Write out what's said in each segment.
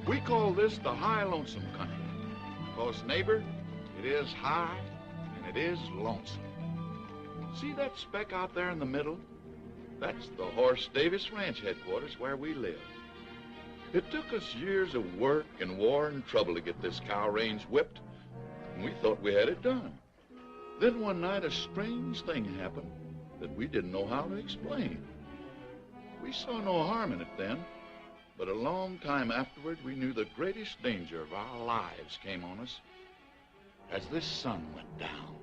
We call this the high lonesome country. Because, neighbor, it is high and it is lonesome. See that speck out there in the middle? That's the Horse Davis Ranch headquarters where we live. It took us years of work and war and trouble to get this cow range whipped, and we thought we had it done. Then one night a strange thing happened that we didn't know how to explain. We saw no harm in it then, but a long time afterward we knew the greatest danger of our lives came on us as this sun went down.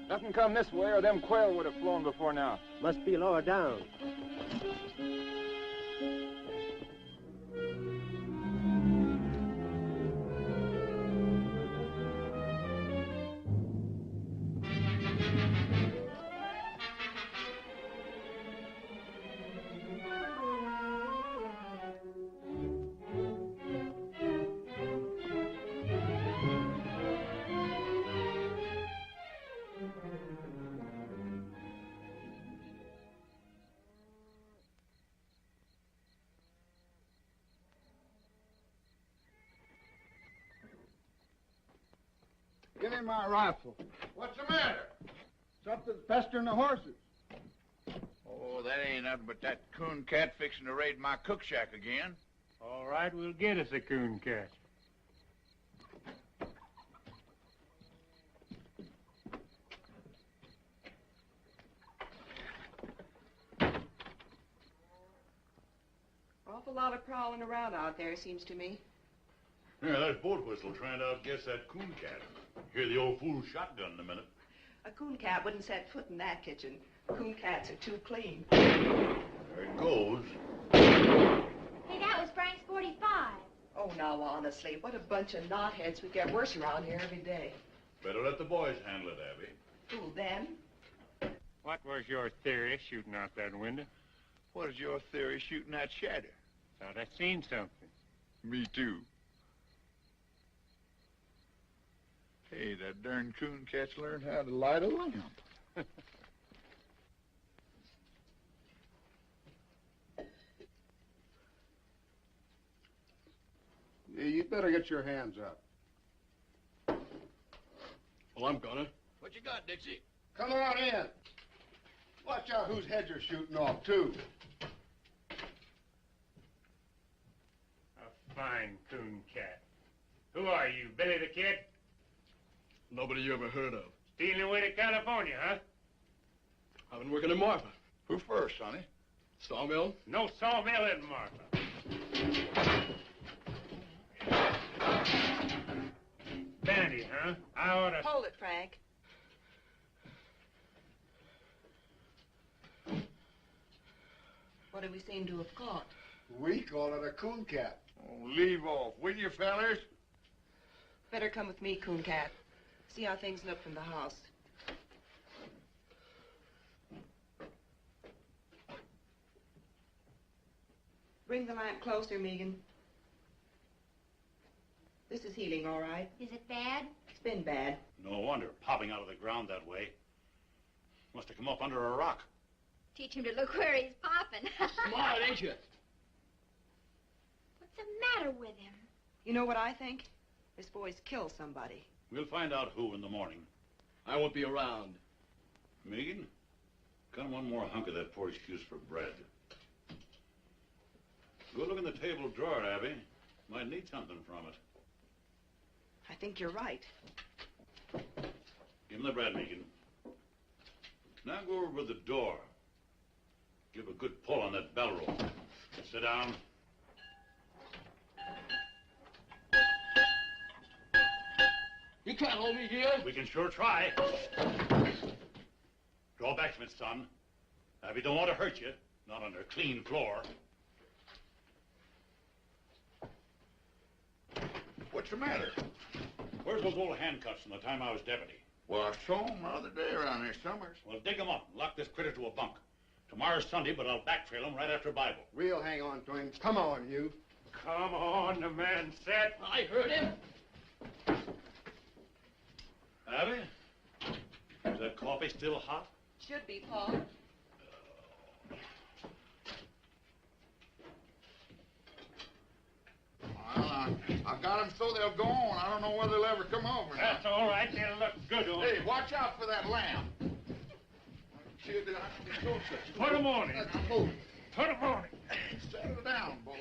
Nothing come this way or them quail would have flown before now. Must be lower down. Give me my rifle. What's the matter? Something's pestering the horses. Oh, that ain't nothing but that coon cat fixing to raid my cook shack again. All right, we'll get us a coon cat. Awful lot of prowling around out there, seems to me. Yeah, that's boat whistle trying to outguess that coon cat. Hear the old fool's shotgun in a minute. A coon cat wouldn't set foot in that kitchen. Coon cats are too clean. There it goes. Hey, that was Frank's 45. Oh, now, honestly, what a bunch of knotheads. We get worse around here every day. Better let the boys handle it, Abby. Who, them? What was your theory shooting out that window? What is your theory shooting that shadow? Thought I seen something. Me too. Hey, that darn coon cat's learned how to light a lamp. Yeah, you'd better get your hands up. Well, I'm gonna. What you got, Dixie? Come on in. Watch out whose heads you're shooting off, too. A fine coon cat. Who are you, Billy the Kid? Nobody you ever heard of. Stealing away to California, huh? I've been working in Marfa. Who first, sonny? Sawmill? No sawmill in Marfa. Bandit, huh? I oughta... Hold it, Frank. What do we seem to have caught? We call it a coon cat. Oh, leave off, will you, fellers? Better come with me, coon cat. See how things look from the house. Bring the lamp closer, Megan. This is healing, all right. Is it bad? It's been bad. No wonder, popping out of the ground that way. Must have come up under a rock. Teach him to look where he's popping. Smart, ain't you? What's the matter with him? You know what I think? This boy's killed somebody. We'll find out who in the morning. I won't be around. Megan, got one more hunk of that poor excuse for bread. Go look in the table drawer, Abby. Might need something from it. I think you're right. Give him the bread, Megan. Now go over to the door. Give a good pull on that bell rope. Sit down. You can't hold me here. We can sure try. Draw back from it, son. Abby don't want to hurt you. Not on her clean floor. What's the matter? Where's those old handcuffs from the time I was deputy? Well, I saw him the other day around here summers. Well, dig them up and lock this critter to a bunk. Tomorrow's Sunday, but I'll backtrail him right after Bible. We'll hang on to him. Come on, you. Come on, the man said. I heard him. Abby? Is that coffee still hot? Should be, Paul. Well, I got them so they'll go on. I don't know whether they'll ever come over. That's all right. They'll look good on Hey, watch out for that lamb. Kid, Put 'em on him. Let's move. Put 'em on him. Settle down, boy.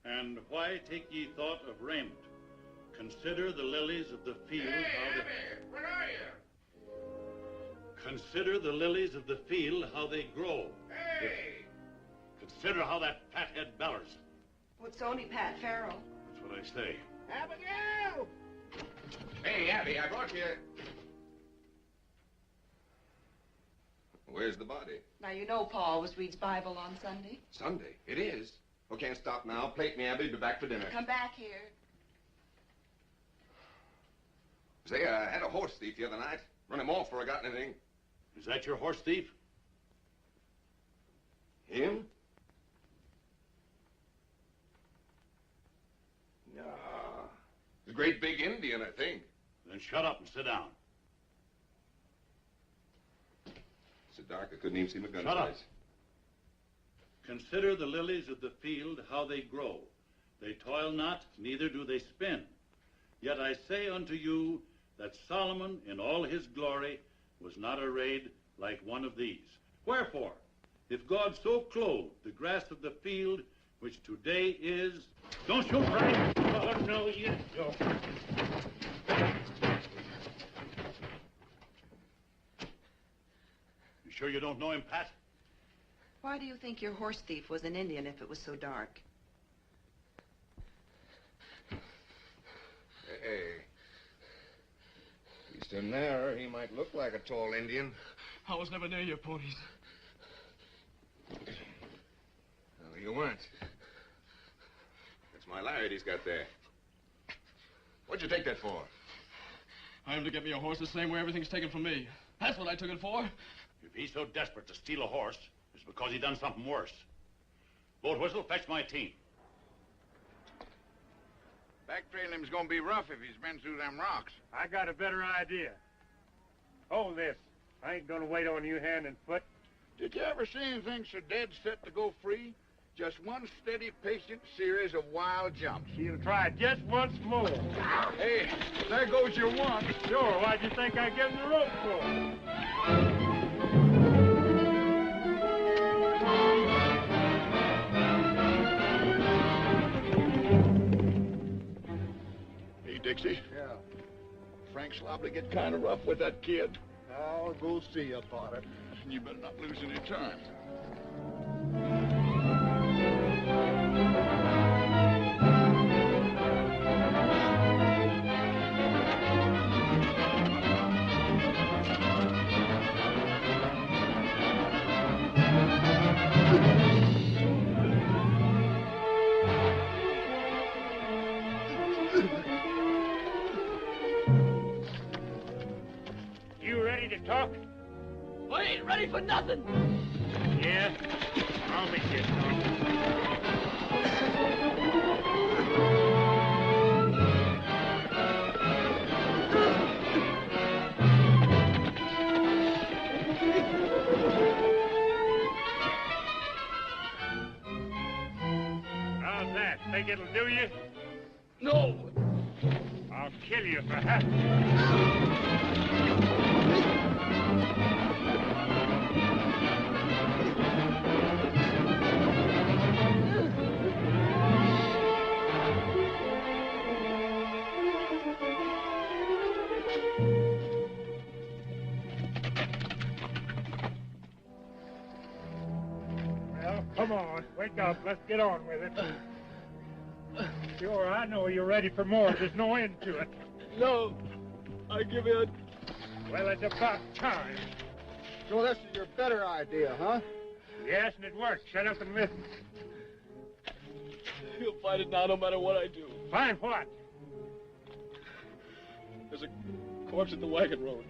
And why take ye thought of raiment? Consider the lilies of the field. Where are you? Consider the lilies of the field, how they grow. Hey! Consider how that fathead bellers. Well, it's only Pat Farrell. That's what I say. Abigail! Hey, Abby, I brought you... Where's the body? Now, you know Paul always reads Bible on Sunday. Sunday. It is. Oh, can't stop now. Plate me, Abby. Be back for dinner. Come back here. Say, I had a horse thief the other night. Run him off before I got anything. Is that your horse thief? Him? No. He's a great big Indian, I think. Then shut up and sit down. It's so dark I couldn't even see my gun Shut up. sights. Consider the lilies of the field, how they grow. They toil not, neither do they spin. Yet I say unto you that Solomon in all his glory was not arrayed like one of these. Wherefore, if God so clothed the grass of the field, which today is... Don't shoot, Frank! Oh, no, you don't. You sure you don't know him, Pat? Why do you think your horse thief was an Indian if it was so dark? Hey. He's so narrow, he might look like a tall Indian. I was never near your ponies. No, you weren't. That's my lariat he's got there. What'd you take that for? I am to get me a horse the same way everything's taken from me. That's what I took it for. If he's so desperate to steal a horse, it's because he done something worse. Boat whistle, fetch my team. Backtrailing him's gonna be rough if he's been through them rocks. I got a better idea. Hold this. I ain't gonna wait on you hand and foot. Did you ever see anything so dead set to go free? Just one steady, patient series of wild jumps. She'll try just once more. Hey, there goes your one. Sure, why'd you think I gave him the rope for? Hey, Dixie. Yeah. Frank's liable to get kind of rough with that kid. I'll go see about it. You better not lose any time. You ready to talk? I ain't ready for nothing. Yeah? I'll make you talk. How's that? Think it'll do you? No. I'll kill you for half. Come on, wake up. Let's get on with it. Sure, I know you're ready for more. There's no end to it. No, I give in. Well, it's about time. So this is your better idea, huh? Yes, and it worked. Shut up and listen. He'll find it now no matter what I do. Find what? There's a corpse at the wagon road.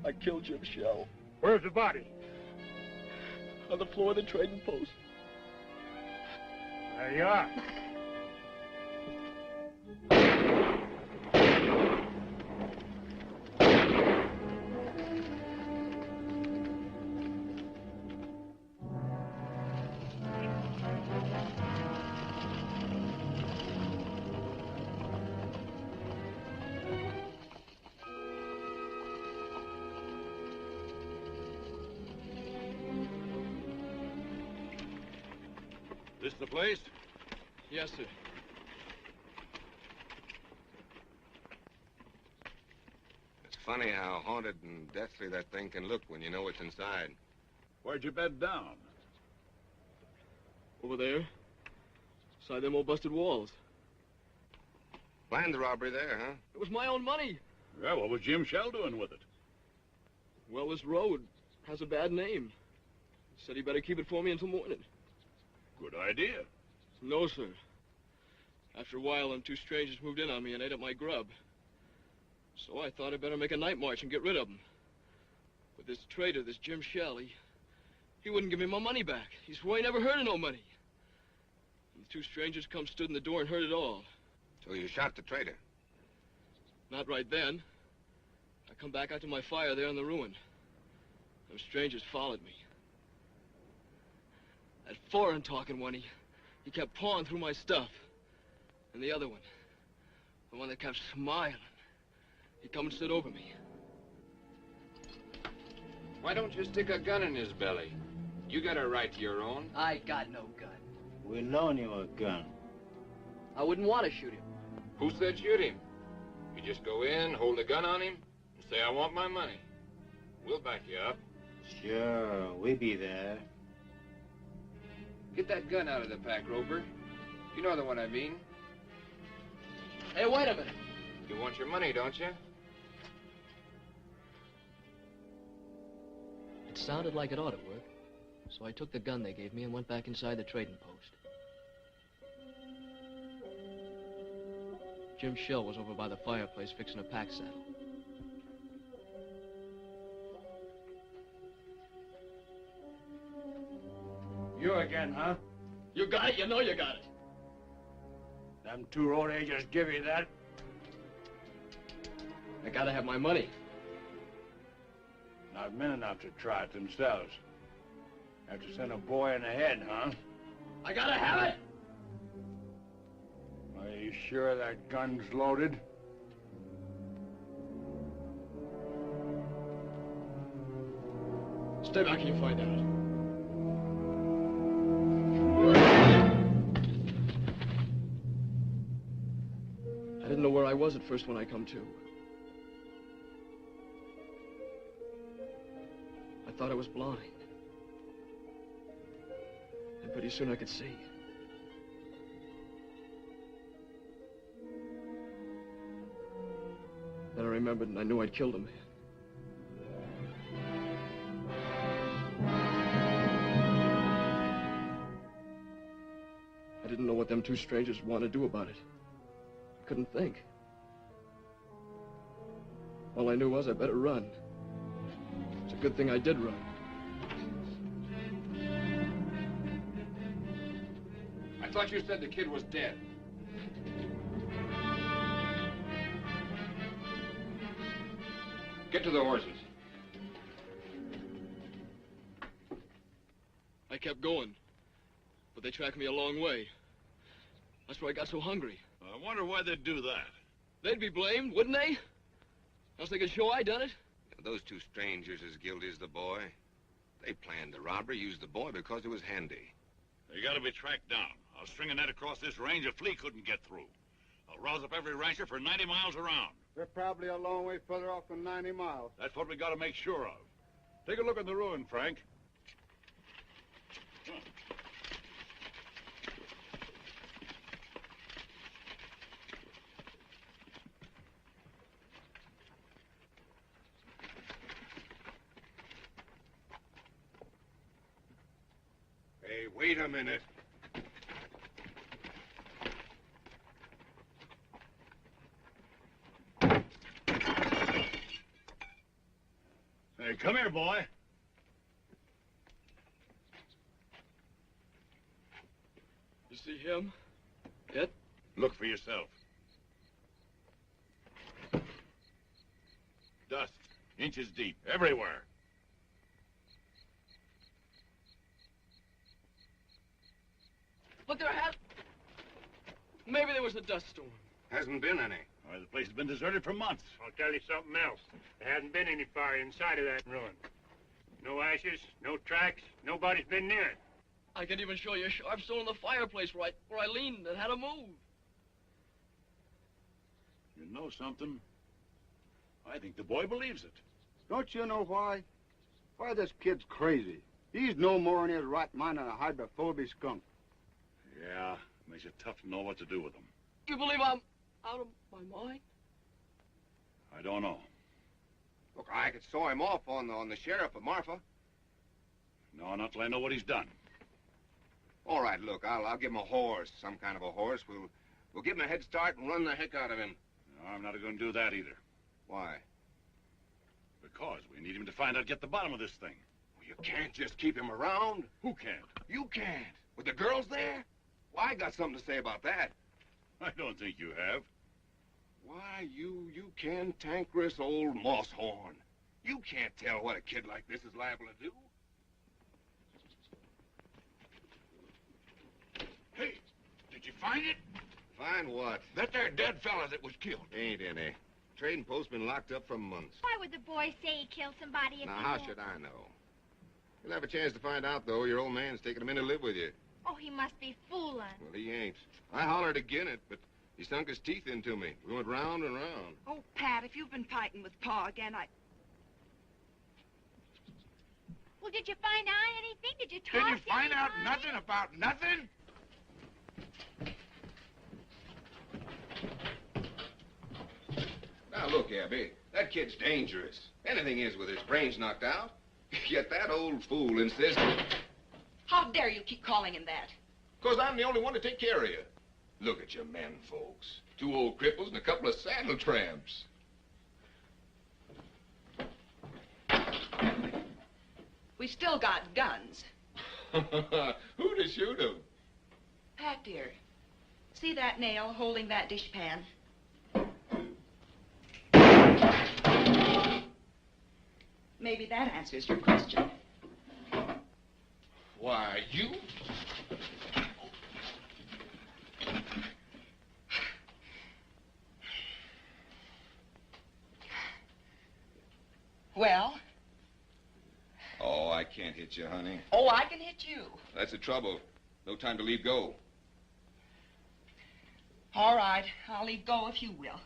I killed Jim Shell. Where's the body? On the floor of the trading post. There you are. This the place? Yes, sir. It's funny how haunted and deathly that thing can look when you know what's inside. Where'd you bed down? Over there. Beside them old busted walls. Planned the robbery there, huh? It was my own money. Yeah, what was Jim Shell doing with it? Well, this road has a bad name. He said he better keep it for me until morning. Good idea. No, sir. After a while, them two strangers moved in on me and ate up my grub. So I thought I'd better make a night march and get rid of them. But this traitor, this Jim Shell, he wouldn't give me my money back. He swore he never heard of no money. And the two strangers come stood in the door and heard it all. So you shot the traitor? Not right then. I come back out to my fire there in the ruin. Them strangers followed me. That foreign-talking one, he kept pawing through my stuff. And the other one, the one that kept smiling, he come and stood over me. Why don't you stick a gun in his belly? You got a right to your own. I got no gun. We loan you a gun. I wouldn't want to shoot him. Who said shoot him? You just go in, hold a gun on him, and say, I want my money. We'll back you up. Sure, we be there. Get that gun out of the pack, Roper. You know the one I mean. Hey, wait a minute. You want your money, don't you? It sounded like it ought to work. So I took the gun they gave me and went back inside the trading post. Jim Shell was over by the fireplace fixing a pack saddle. You again, huh? You got it, you know you got it. Them two road agents give you that? I gotta have my money. Not men enough to try it themselves. Have to send a boy in the head, huh? I gotta have it! Are you sure that gun's loaded? Stay back and you find out. I didn't know where I was at first when I come to. I thought I was blind. And pretty soon I could see. Then I remembered and I knew I'd killed a man. I didn't know what them two strangers wanted to do about it. I couldn't think. All I knew was I better run. It's a good thing I did run. I thought you said the kid was dead. Get to the horses. I kept going, but they tracked me a long way. That's where I got so hungry. I wonder why they'd do that. They'd be blamed, wouldn't they? Else they could show I done it. Those two strangers as guilty as the boy. They planned the robbery, used the boy because it was handy. They gotta be tracked down. I'll string a net across this range a flea couldn't get through. I'll rouse up every rancher for 90 miles around. They're probably a long way further off than 90 miles. That's what we gotta make sure of. Take a look at the ruin, Frank. Hey, wait a minute. Hey, come here, boy. You see him? Yet? Look for yourself. Dust, inches deep, everywhere. But there has... Maybe there was a dust storm. Hasn't been any. Why, the place has been deserted for months. I'll tell you something else. There hasn't been any fire inside of that ruin. No ashes, no tracks, nobody's been near it. I can even show you a sharp stone in the fireplace where I leaned and had to move. You know something? I think the boy believes it. Don't you know why? Why, this kid's crazy. He's no more in his right mind than a hydrophobic skunk. Yeah, makes it tough to know what to do with him. You believe I'm out of my mind? I don't know. Look, I could saw him off on the sheriff of Marfa. No, not till I know what he's done. All right, look, I'll give him a horse, some kind of a horse. We'll give him a head start and run the heck out of him. No, I'm not going to do that either. Why? Because we need him to find out, get the bottom of this thing. Well, you can't just keep him around. Who can't? You can't. With the girls there? Well, I got something to say about that. I don't think you have. Why, you cantankerous old moss horn. You can't tell what a kid like this is liable to do. Hey, did you find it? Find what? That there dead fella that was killed. Ain't any. Trading post's been locked up for months. Why would the boy say he killed somebody if Now, he how did? should I know? You'll have a chance to find out, though. Your old man's taking him in to live with you. Oh, he must be fooling. Well, he ain't. I hollered again it, but he sunk his teeth into me. We went round and round. Oh, Pat, if you've been fighting with Pa again, Well, did you find out anything? Did you talk Did you to find out anybody? nothing about nothing? Now, look, Abby, that kid's dangerous. Anything is with his brains knocked out. Yet that old fool insists... how dare you keep calling him that? Because I'm the only one to take care of you. Look at you men folks. 2 old cripples and a couple of saddle tramps. We still got guns. Who to shoot 'em? Pat, dear, see that nail holding that dishpan? Maybe that answers your question. Why, you... Well? Oh, I can't hit you, honey. Oh, I can hit you. That's the trouble. No time to leave go. All right, I'll leave go if you will.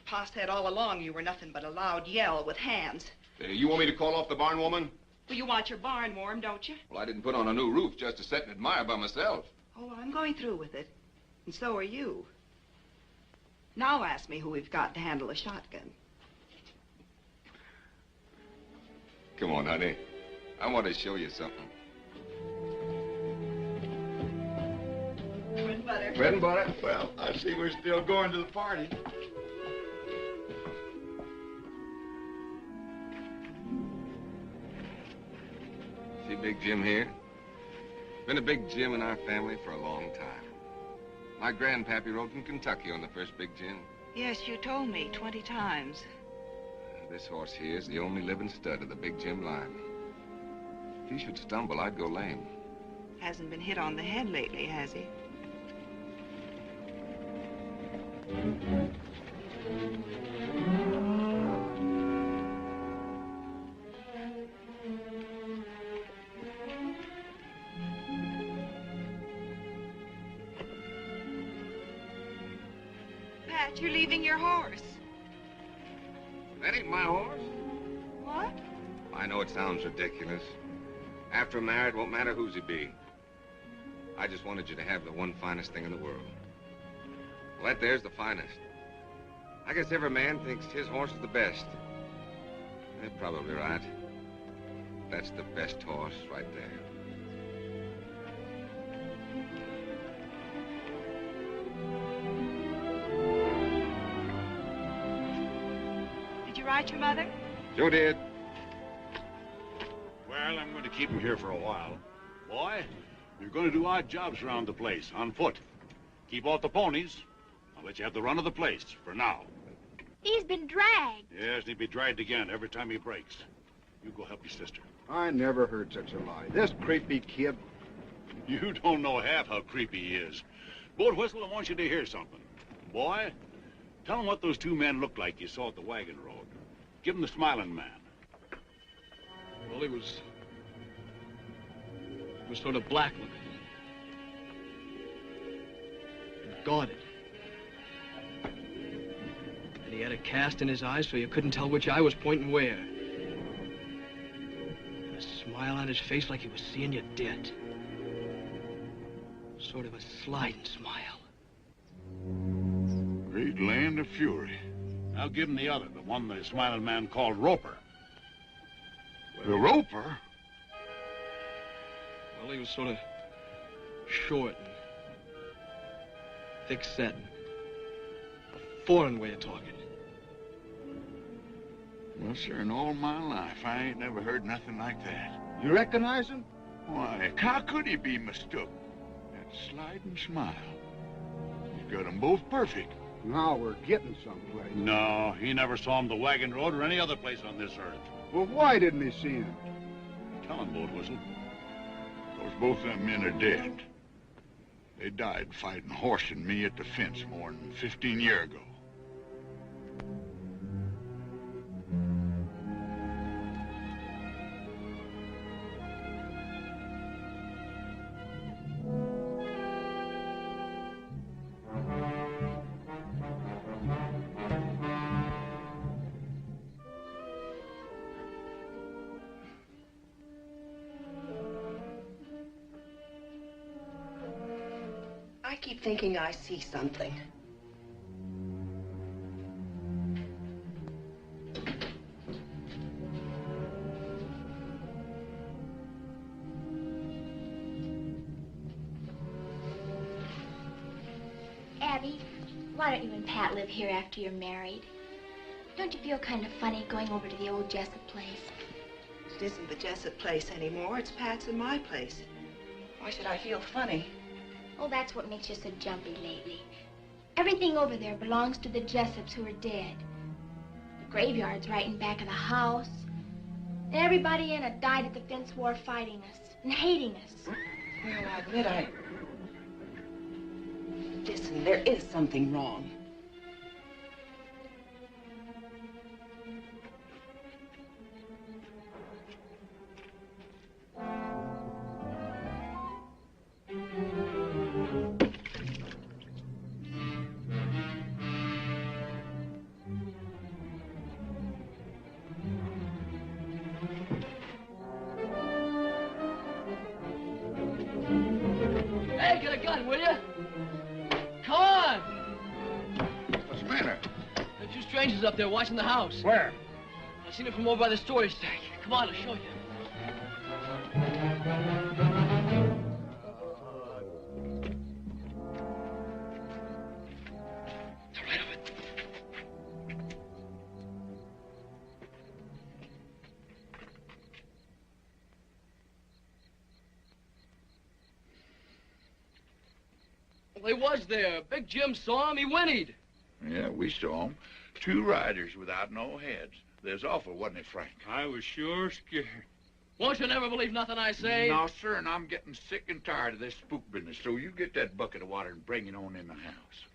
Pa said all along you were nothing but a loud yell with hands. You want me to call off the barn woman? Well, you want your barn warm, don't you? Well, I didn't put on a new roof just to sit and admire by myself. Oh, I'm going through with it. And so are you. Now ask me who we've got to handle a shotgun. Come on, honey. I want to show you something. Bread and butter. Bread and butter? Well, I see we're still going to the party. See Big Jim here? Been a Big Jim in our family for a long time. My grandpappy rode from Kentucky on the first Big Jim. Yes, you told me 20 times. This horse here is the only living stud of the Big Jim line. If he should stumble, I'd go lame. Hasn't been hit on the head lately, has he? Pat, you're leaving your horse. That ain't my horse. What? I know it sounds ridiculous. After I'm married, won't matter whose he be. I just wanted you to have the one finest thing in the world. Well, that there's the finest. I guess every man thinks his horse is the best. They're probably right. That's the best horse right there. Did you write your mother? Sure did. Well, I'm going to keep him here for a while. Boy, you're going to do odd jobs around the place, on foot. Keep off the ponies. I'll let you have the run of the place, for now. He's been dragged. Yes, and he'll be dragged again every time he breaks. You go help your sister. I never heard such a lie. This creepy kid. You don't know half how creepy he is. Boat Whistle, I want you to hear something. Boy, tell him what those two men looked like you saw at the wagon road. Give him the smiling man. Well, he was sort of black looking. And guarded. And he had a cast in his eyes so you couldn't tell which eye was pointing where. And a smile on his face like he was seeing you dead. Sort of a sliding smile. Great land of fury. I'll give him the other, the one the smiling man called Roper. The Roper? Well, he was sort of short and thick-set. A foreign way of talking. Well, sir, in all my life, I ain't never heard nothing like that. You recognize him? Why, how could he be mistook? That sliding smile. He's got them both perfect. Now we're getting someplace. No, he never saw him the wagon road or any other place on this earth. Well, why didn't he see him? Tell him, Boat Whistle. Because both them men are dead. They died fighting horse and me at the fence more than 15 years ago. I keep thinking I see something. Abby, why don't you and Pat live here after you're married? Don't you feel kind of funny going over to the old Jessup place? It isn't the Jessup place anymore. It's Pat's and my place. Why should I feel funny? Oh, that's what makes you so jumpy lately. Everything over there belongs to the Jessups who are dead. The graveyard's right in back of the house. And everybody in it died at the fence war fighting us and hating us. Well, I admit Listen, there is something wrong. Hey, get a gun, will you? Come on! What's the matter? There are two strangers up there watching the house. Where? I seen them from over by the storage tank. Come on, I'll show you. They're right over there. Well, he was there. Big Jim saw him. He whinnied. Yeah, we saw him. Two riders without no heads. There's awful, wasn't it, Frank? I was sure scared. Won't you never believe nothing I say? No, sir, and I'm getting sick and tired of this spook business, so you get that bucket of water and bring it on in the house.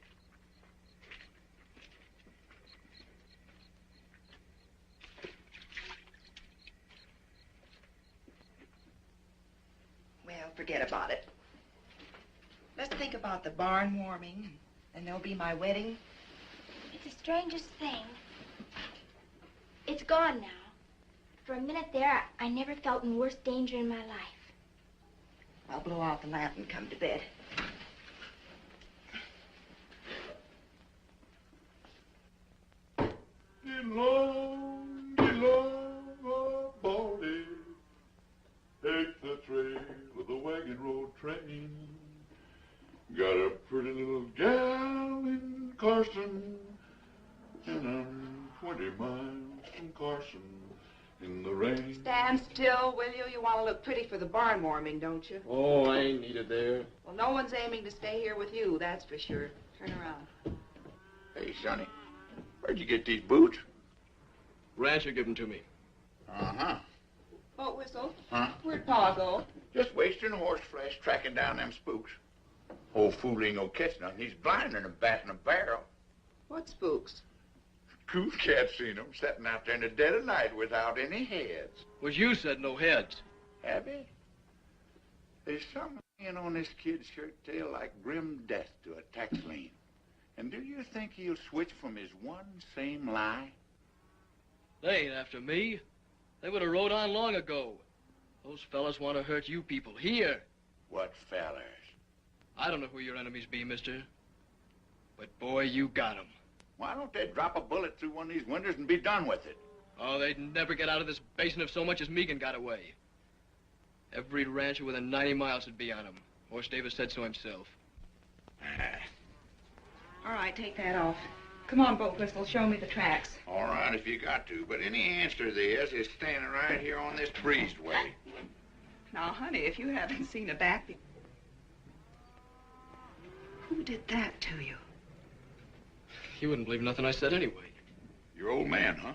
Well, forget about it. Let's think about the barn warming, and there'll be my wedding. It's the strangest thing. It's gone now. For a minute there, I never felt in worse danger in my life. I'll blow out the lamp and come to bed. Get low, get low. Carson. And I'm 20 miles from Carson in the rain. Stand still, will you? You want to look pretty for the barn warming, don't you? Oh, I ain't needed there. Well, no one's aiming to stay here with you, that's for sure. Turn around. Hey, Sonny, where'd you get these boots? Rancher gave them to me. Uh-huh. Boat whistle? Huh? Where'd Pa go? Just wasting horse flesh tracking down them spooks. Old fool ain't gonna catch nothing. He's blind and a bat in a barrel. What spooks? Cool cat seen them sitting out there in the dead of night without any heads. Was you said no heads? Abby, there's something on this kid's shirt tail like grim death to a tax lien. And do you think he'll switch from his one same lie? They ain't after me. They would have rode on long ago. Those fellas want to hurt you people here. What fellas? I don't know who your enemies be, mister. But boy, you got 'em. Why don't they drop a bullet through one of these windows and be done with it? Oh, they'd never get out of this basin if so much as Megan got away. Every rancher within 90 miles would be on him. Horse Davis said so himself. All right, take that off. Come on, Boat Whistle, show me the tracks. All right, if you got to. But any answer to this is standing right here on this breezeway. Now, honey, if you haven't seen a back... Who did that to you? You wouldn't believe nothing I said anyway. Your old man, huh?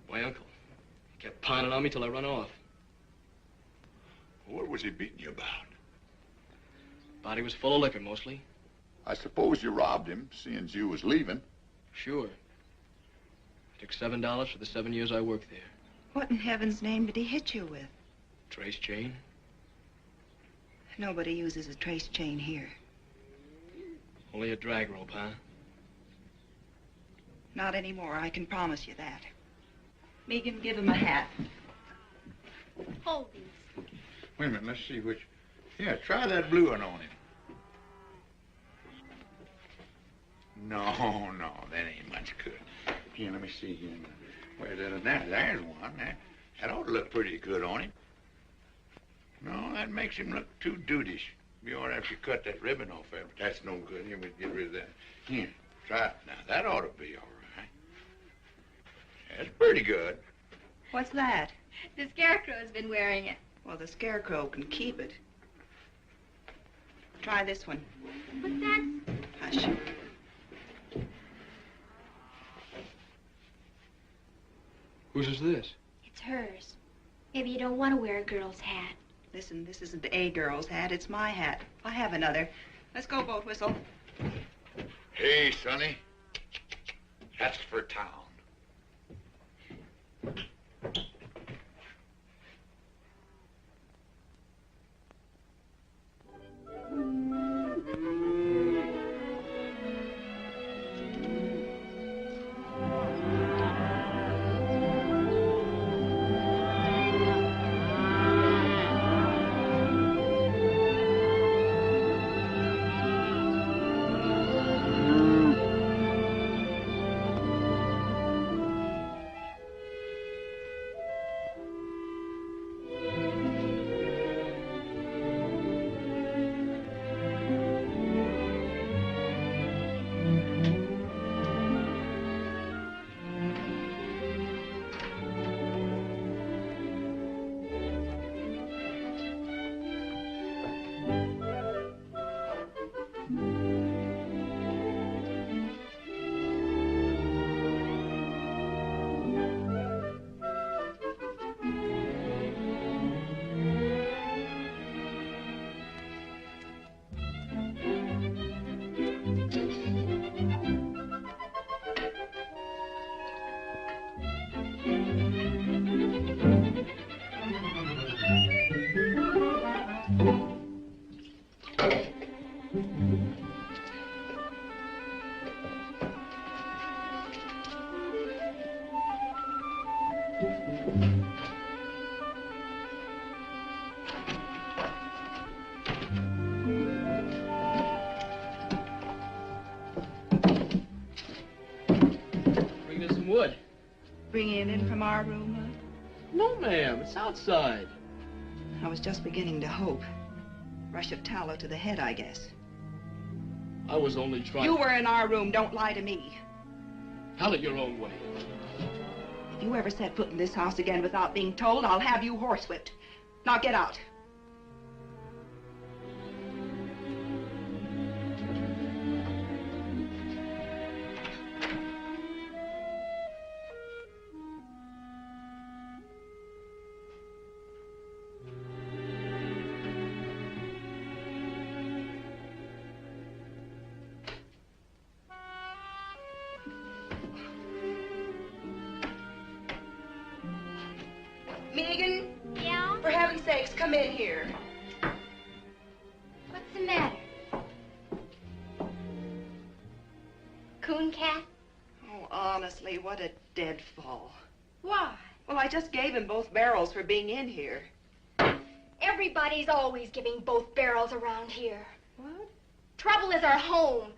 My uncle. He kept pining on me till I run off. What was he beating you about? Body was full of liquor, mostly. I suppose you robbed him, seeing you was leaving. Sure. I took $7 for the 7 years I worked there. What in heaven's name did he hit you with? Trace chain. Nobody uses a trace chain here. Only a drag rope, huh? Not anymore, I can promise you that. Megan, give him a hat. Hold these. Wait a minute, let's see which... Yeah, try that blue one on him. No, that ain't much good. Here, let me see here. Where's that? There's one. That ought to look pretty good on him. No, that makes him look too dudeish. Be all right if you cut that ribbon off there, but that's no good. Here, we get rid of that. Here, try it now. That ought to be all right. That's pretty good. What's that? The Scarecrow's been wearing it. Well, the Scarecrow can keep it. Try this one. What's that? Hush. Whose is this? It's hers. Maybe you don't want to wear a girl's hat. Listen, this isn't a girl's hat. It's my hat. I have another. Let's go, Boat Whistle. Hey, Sonny. That's for town. Bring us some wood. Bringing it in from our room, huh? No, ma'am. It's outside. I was just beginning to hope. Rush of tallow to the head, I guess. I was only trying... You were in our room. Don't lie to me. Tell it your own way. If you ever set foot in this house again without being told, I'll have you horsewhipped. Now get out. Megan? Yeah? For heaven's sakes, come in here. What's the matter? Coon cat? Oh, honestly, what a deadfall. Why? Well, I just gave him both barrels for being in here. Everybody's always giving both barrels around here. What? Trouble is our home.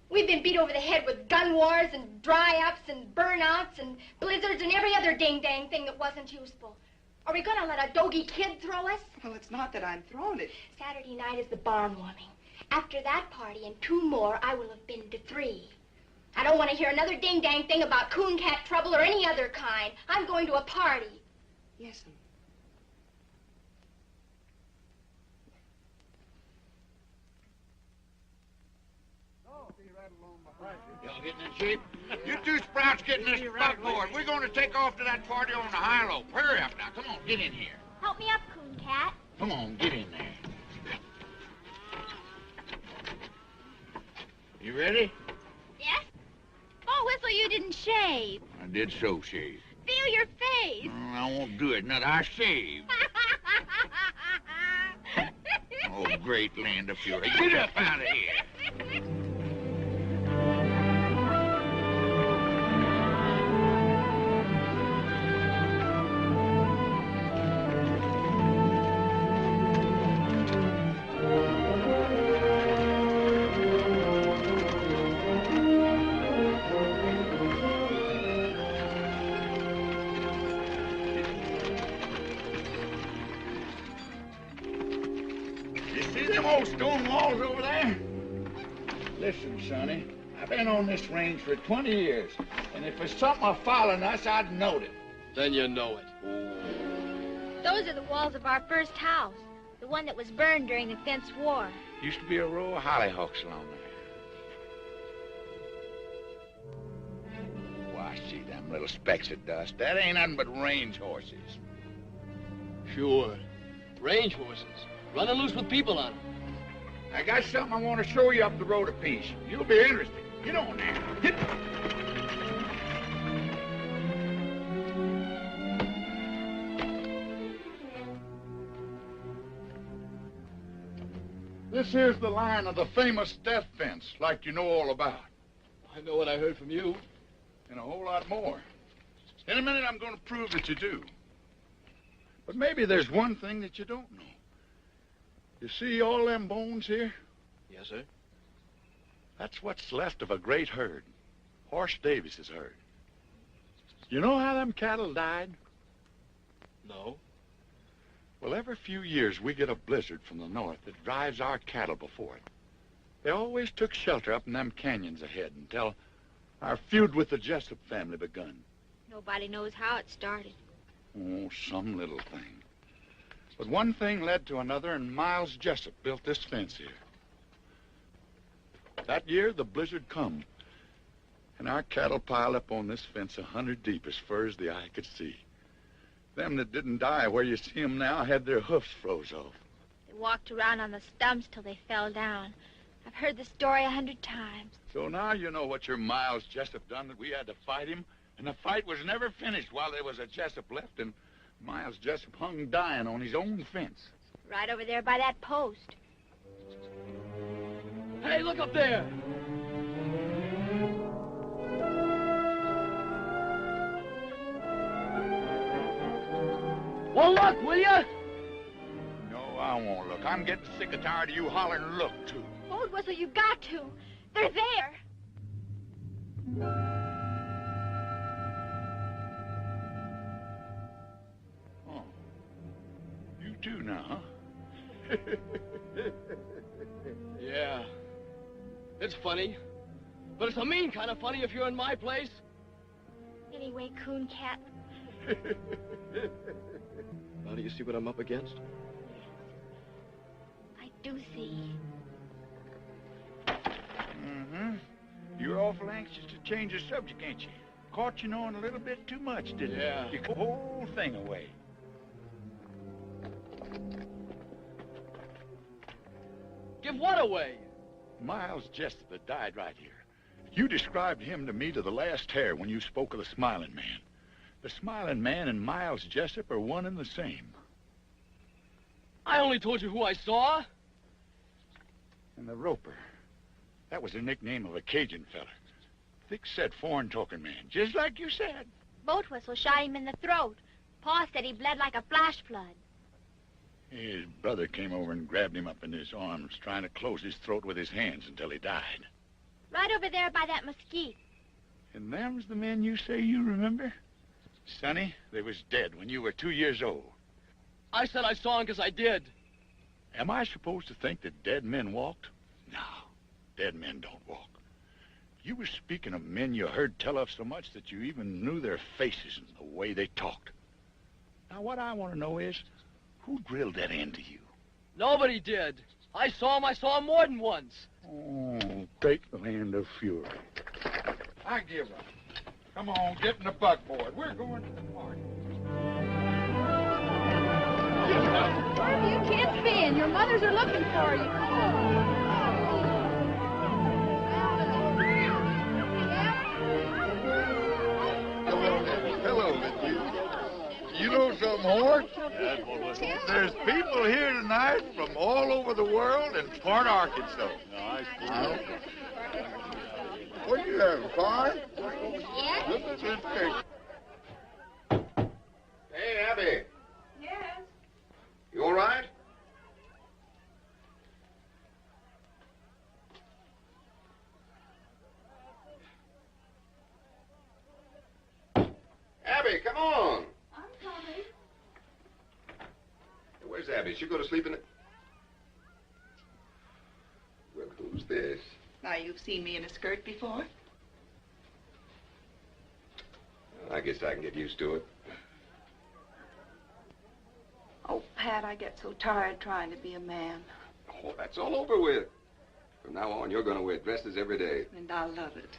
We've been beat over the head with gun wars and dry-ups and burnouts and blizzards and every other ding-dang thing that wasn't useful. Are we going to let a doggy kid throw us? Well, it's not that I'm throwing it. Saturday night is the barn warming. After that party and 2 more, I will have been to 3. I don't want to hear another ding-dang thing about coon cat trouble or any other kind. I'm going to a party. Yes'm. Y'all getting in shape? You two sprouts get in this buckboard. We're going to take off to that party on the high-low. Hurry up now. Come on, get in here. Help me up, coon cat. Come on, get in there. You ready? Yes? Oh, Whistle, you didn't shave. I did so shave. Feel your face. I won't do it. Not I shave. Oh, great land of fury. Get up out of here. Listen, Sonny, I've been on this range for 20 years, and if there's something following us, I'd know it. Then you know it. Those are the walls of our first house. The one that was burned during the Fence War. Used to be a row of hollyhocks along there. Why, see them little specks of dust. That ain't nothing but range horses. Sure. Range horses. Running loose with people on them. I got something I want to show you up the road a piece. You'll be interested. Get on there. Get. This here's the line of the famous death fence, like you know all about. I know what I heard from you. And a whole lot more. In a minute, I'm going to prove that you do. But maybe there's one thing that you don't know. You see all them bones here? Yes, sir. That's what's left of a great herd. Horse Davis's herd. You know how them cattle died? No. Well, every few years we get a blizzard from the north that drives our cattle before it. They always took shelter up in them canyons ahead until our feud with the Jessup family begun. Nobody knows how it started. Oh, some little thing. But one thing led to another, and Miles Jessup built this fence here. That year, the blizzard come, and our cattle piled up on this fence 100 deep as far as the eye could see. Them that didn't die where you see 'em now had their hoofs froze off. They walked around on the stumps till they fell down. I've heard the story 100 times. So now you know what your Miles Jessup done, that we had to fight him, and the fight was never finished while there was a Jessup left, and Miles Jessup hung dying on his own fence. Right over there by that post. Hey, look up there! Well, look, will ya? No, I won't look. I'm getting sick and tired of you hollering look, too. Old Whistle, you got to. They're there. Oh. You too now, huh? Yeah. It's funny. But it's a mean kind of funny if you're in my place. Anyway, Coon Cat. Now do you see what I'm up against? I do see. Mm-hmm. You're awful anxious to change the subject, ain't you? Caught you knowing a little bit too much, didn't Yeah. you? You the whole thing away. Give what away? Miles Jessup that died right here. You described him to me to the last hair when you spoke of the Smiling Man. The Smiling Man and Miles Jessup are one and the same. I only told you who I saw. And the Roper. That was the nickname of a Cajun fella. Thick-set, foreign-talking man, just like you said. Boat Whistle shot him in the throat. Pa said he bled like a flash flood. His brother came over and grabbed him up in his arms, trying to close his throat with his hands until he died. Right over there by that mesquite. And them's the men you say you remember? Sonny, they was dead when you were 2 years old. I said I saw him because I did. Am I supposed to think that dead men walked? No, dead men don't walk. You were speaking of men you heard tell of so much that you even knew their faces and the way they talked. Now, what I want to know is, who drilled that into you? Nobody did. I saw him more than once. Oh, take the hand of fury. I give up. Come on, get in the buckboard. We're going to the party. Where have you kids been? Your mothers are looking for you. Come on. Hello, you know something, Hort? There's people here tonight from all over the world and part Arkansas. What do you have, pie? Yes? Look at this cake. Hey, Abby. Yes. You all right? Abby, come on. I'm coming. Where's Abby? She'll go to sleep in it. Well, who's this? Now, you've seen me in a skirt before? I guess I can get used to it. Oh, Pat, I get so tired trying to be a man. Oh, that's all over with. From now on, you're going to wear dresses every day. And I love it.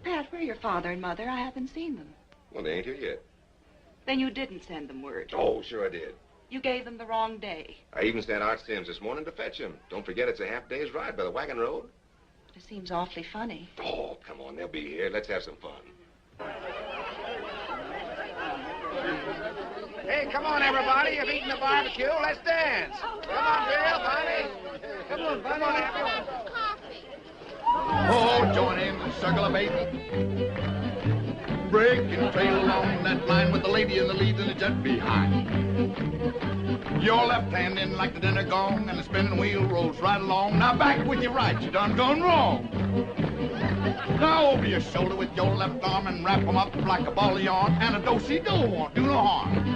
Pat, where are your father and mother? I haven't seen them. Well, they ain't here yet. Then you didn't send them word. Oh, sure I did. You gave them the wrong day. I even sent Art Sims this morning to fetch him. Don't forget it's a half-day's ride by the wagon road. It seems awfully funny. Oh, come on, they'll be here. Let's have some fun. Hey, come on, everybody. You've eaten the barbecue. Let's dance. Come on, Bill, Bonnie. Come on, Bonnie. Come on, everyone. Oh, join in the circle of eight. Break and trail along that line with the lady in the lead and the jet behind. Your left hand in like the dinner gong and the spinning wheel rolls right along. Now back with your right, you done gone wrong. Now over your shoulder with your left arm and wrap 'em up like a ball of yarn. And a do-si-do won't do no harm.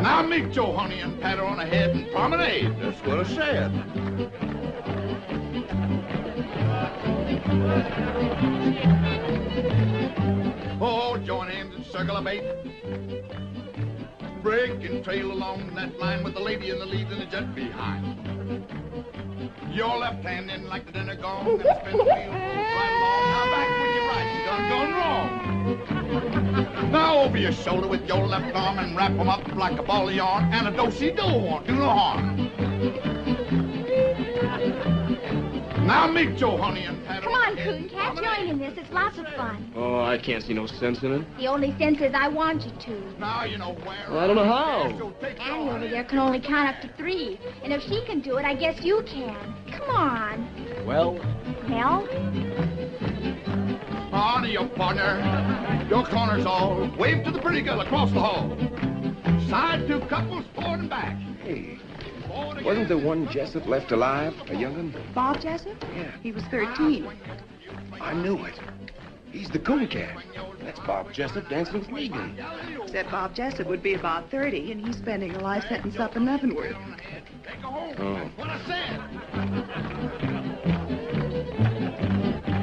Now meet your honey and pat her on the head and promenade. That's what I said. Oh, join hands in circle of eight. Break and trail along that line with the lady in the lead and the jet behind. Your left hand in like the dinner gong and the spin the wheel rolls right along. Now back with your right, you done gone wrong. Now over your shoulder with your left arm and wrap 'em up like a ball of yarn. And a do-si-do won't do no harm. Now meet your honey and pat her. Come on, Coon Cat, join in this. It's lots of fun. Oh, I can't see no sense in it. The only sense is I want you to. Now you know where. Well, I don't know how. Annie over there can only count up to 3. And if she can do it, I guess you can. Come on. Well? Well? On to your partner. Your corner's all. Wave to the pretty girl across the hall. Side 2 couples forward and back. Hey, wasn't there one Jessup left alive, a young'un? Bob Jessup? Yeah. He was 13. I knew it. He's the coon cat. That's Bob Jessup dancing with Megan. Except Bob Jessup would be about 30, and he's spending a life sentence up in Leavenworth. Oh.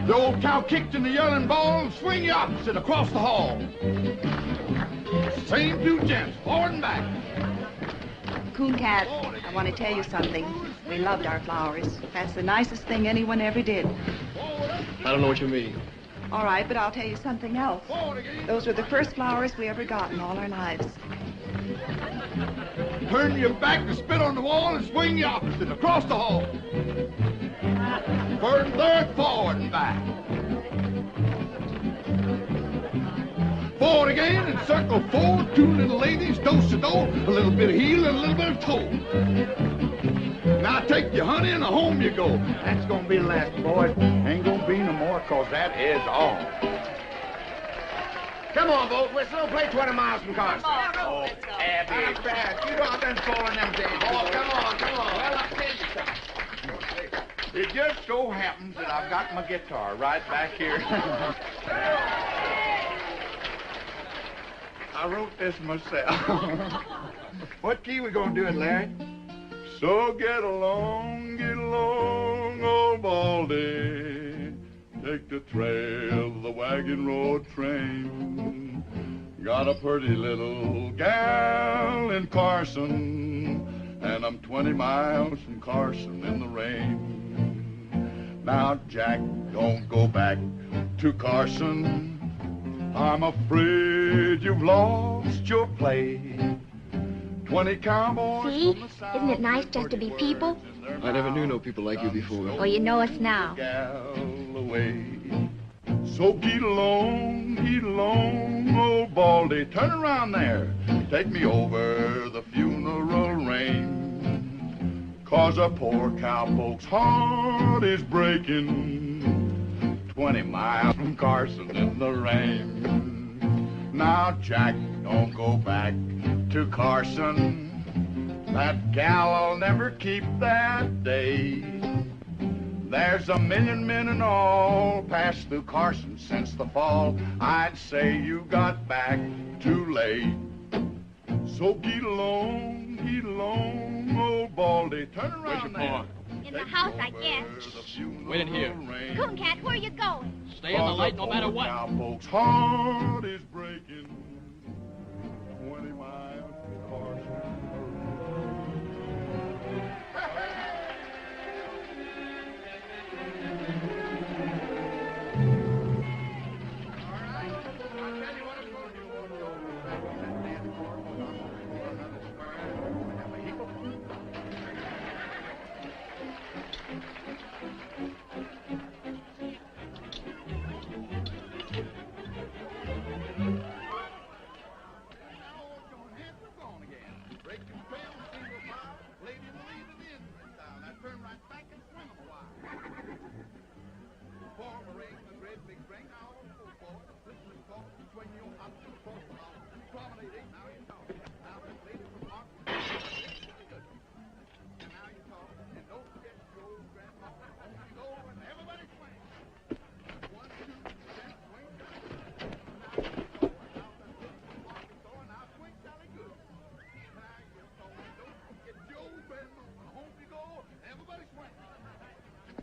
The old cow kicked in the yelling ball and swing you opposite across the hall. Same two gents, forward and back. Coon cat, I want to tell you something. We loved our flowers. That's the nicest thing anyone ever did. I don't know what you mean. All right, but I'll tell you something else. Those were the first flowers we ever got in all our lives. Turn your back to spit on the wall and swing you opposite across the hall. First, third, forward and back. Forward again and circle forward. Two little ladies, do-si-do, a little bit of heel and a little bit of toe. Now take your honey and home you go. That's gonna be the last, boys. Ain't gonna be no more, 'cause that is all. Come on, Boat Whistle. Don't play 20 miles from Carson. Oh, Abby. Not bad. You know I've been falling them days. Oh, come on. Well, I'll tell you something. It just so happens that I've got my guitar right back here. I wrote this myself. What key we gonna do it, Larry? So get along, old Baldy. Take the trail of the wagon road train. Got a pretty little gal in Carson, and I'm 20 miles from Carson in the rain. Now, Jack, don't go back to Carson. I'm afraid you've lost your place. 20 cowboys. See? Isn't it nice just to be people? I never knew no people like you before. Well, you know us now. So get along, old Baldy. Turn around there. Take me over the funeral rain. 'Cause a poor cowpoke's heart is breaking. 20 miles from Carson in the rain. Now, Jack, don't go back to Carson. That gal'll never keep that day. There's a million men in all passed through Carson since the fall. I'd say you got back too late. So get along, old Baldy. Turn around there. In the house, I guess. Wait in here. Coon cat, where are you going? Stay in the light no matter what. Cowpoke's heart is breaking. 20 miles from Carson.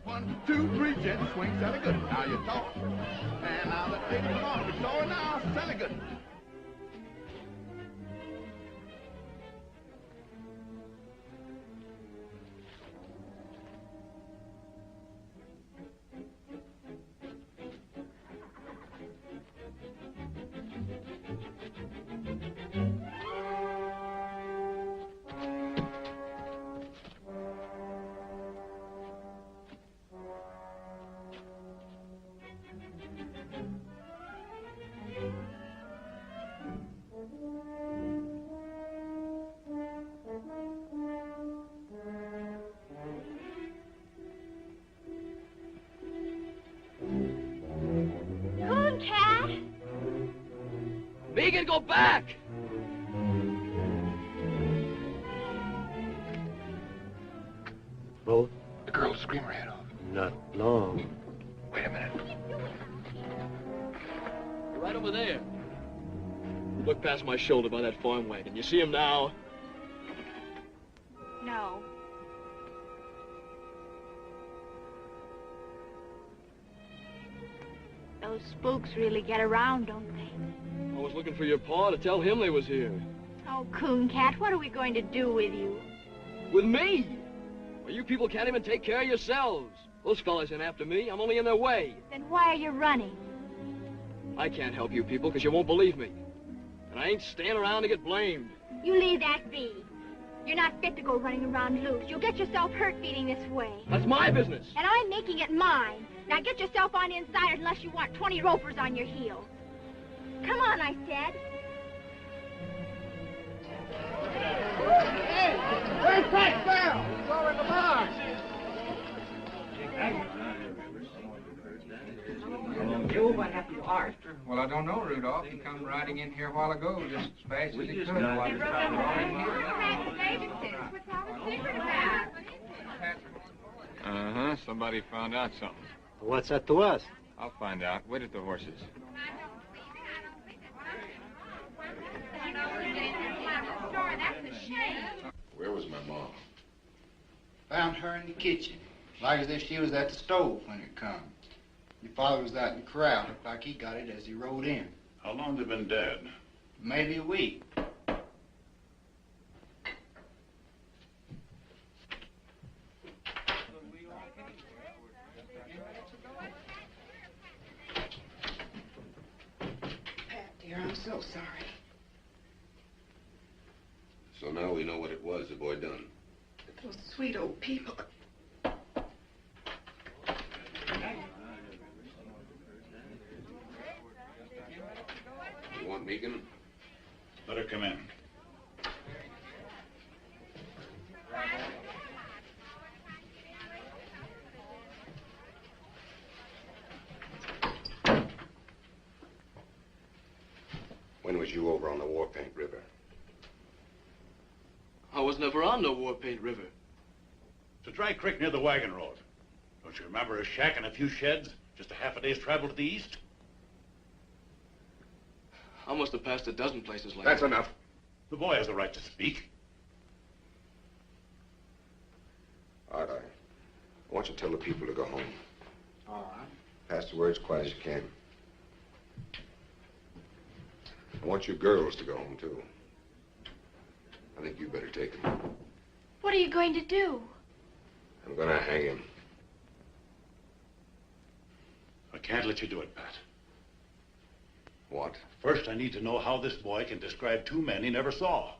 One, two, three, gents, swing, Sally good. Now you talk. And now let's take it along. We're going now, Sally good. Megan, go back! Both? The girl screamed her head off. Not long. Wait a minute. walked past my shoulder by that farm wagon. You see him now? No. Those spooks really get around, don't they? I was looking for your pa to tell him they was here. Oh, Coon Cat, what are we going to do with you? With me? Well, you people can't even take care of yourselves. Those fellas ain't after me. I'm only in their way. Then why are you running? I can't help you people because you won't believe me. And I ain't staying around to get blamed. You leave that be. You're not fit to go running around loose. You'll get yourself hurt feeding this way. That's my business. And I'm making it mine. Now get yourself on inside unless you want 20 ropers on your heels. Come on, I said. Hey, where's Pat Bell? He's over in the barn. Joe, what happened to Art? Well, I don't know, Rudolph. He come riding in here a while ago, just as fast as he could. While he was trying to run in here. Uh-huh. Somebody found out something. What's that to us? I'll find out. Wait at the horses. Where was my mom? Found her in the kitchen. Like as if she was at the stove when it come. Your father was out in the corral. Looked like he got it as he rode in. How long they been dead? Maybe a week. Pat, dear, I'm so sorry. So now we know what it was the boy done. Those sweet old people. You want Megan? Let her come in. When was you over on the War Paint River? I was never on no War Paint River. It's a dry creek near the wagon road. Don't you remember a shack and a few sheds? Just a half a day's travel to the east? I must have passed a dozen places like That's that. enough. The boy has the right to speak. Art, I want you to tell the people to go home. All right. Pass the word as quiet as you can. I want you girls to go home, too. I think you better take him. What are you going to do? I'm gonna hang him. I can't let you do it, Pat. What? First, I need to know how this boy can describe two men he never saw.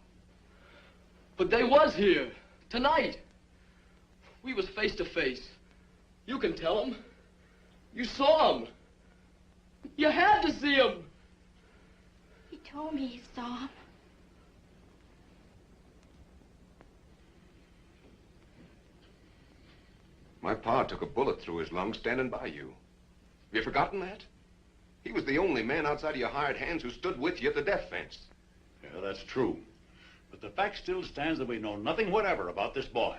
But they was here. Tonight. We was face to face. You can tell them. You saw him. You had to see him. He told me he saw him. My pa took a bullet through his lung standing by you. Have you forgotten that? He was the only man outside of your hired hands who stood with you at the death fence. Yeah, that's true. But the fact still stands that we know nothing whatever about this boy.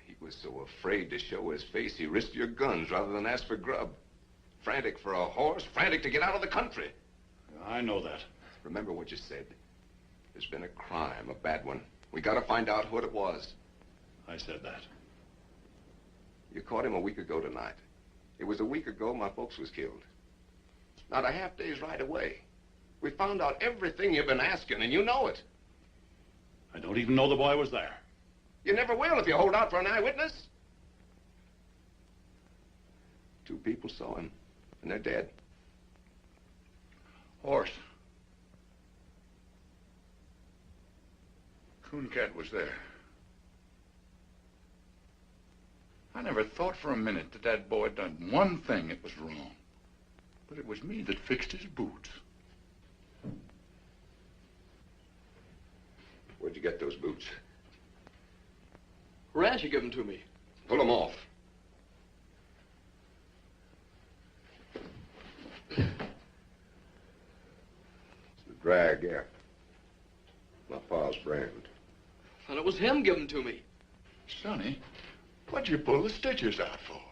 He was so afraid to show his face, he risked your guns rather than ask for grub. Frantic for a horse, frantic to get out of the country. I know that. Remember what you said. There's been a crime, a bad one. We gotta find out what it was. I said that. You caught him a week ago tonight. It was a week ago my folks was killed. Not a half day's ride away. We found out everything you've been asking, and you know it. I don't even know the boy was there. You never will if you hold out for an eyewitness. 2 people saw him, and they're dead. Horse. Coon Cat was there. I never thought for a minute that that boy done one thing that was wrong. But it was me that fixed his boots. Where'd you get those boots? Rancher gave them to me. Pull them off. It's the drag, yeah. My pa's brand. And it was him giving them to me. Sonny, what'd you pull the stitches out for?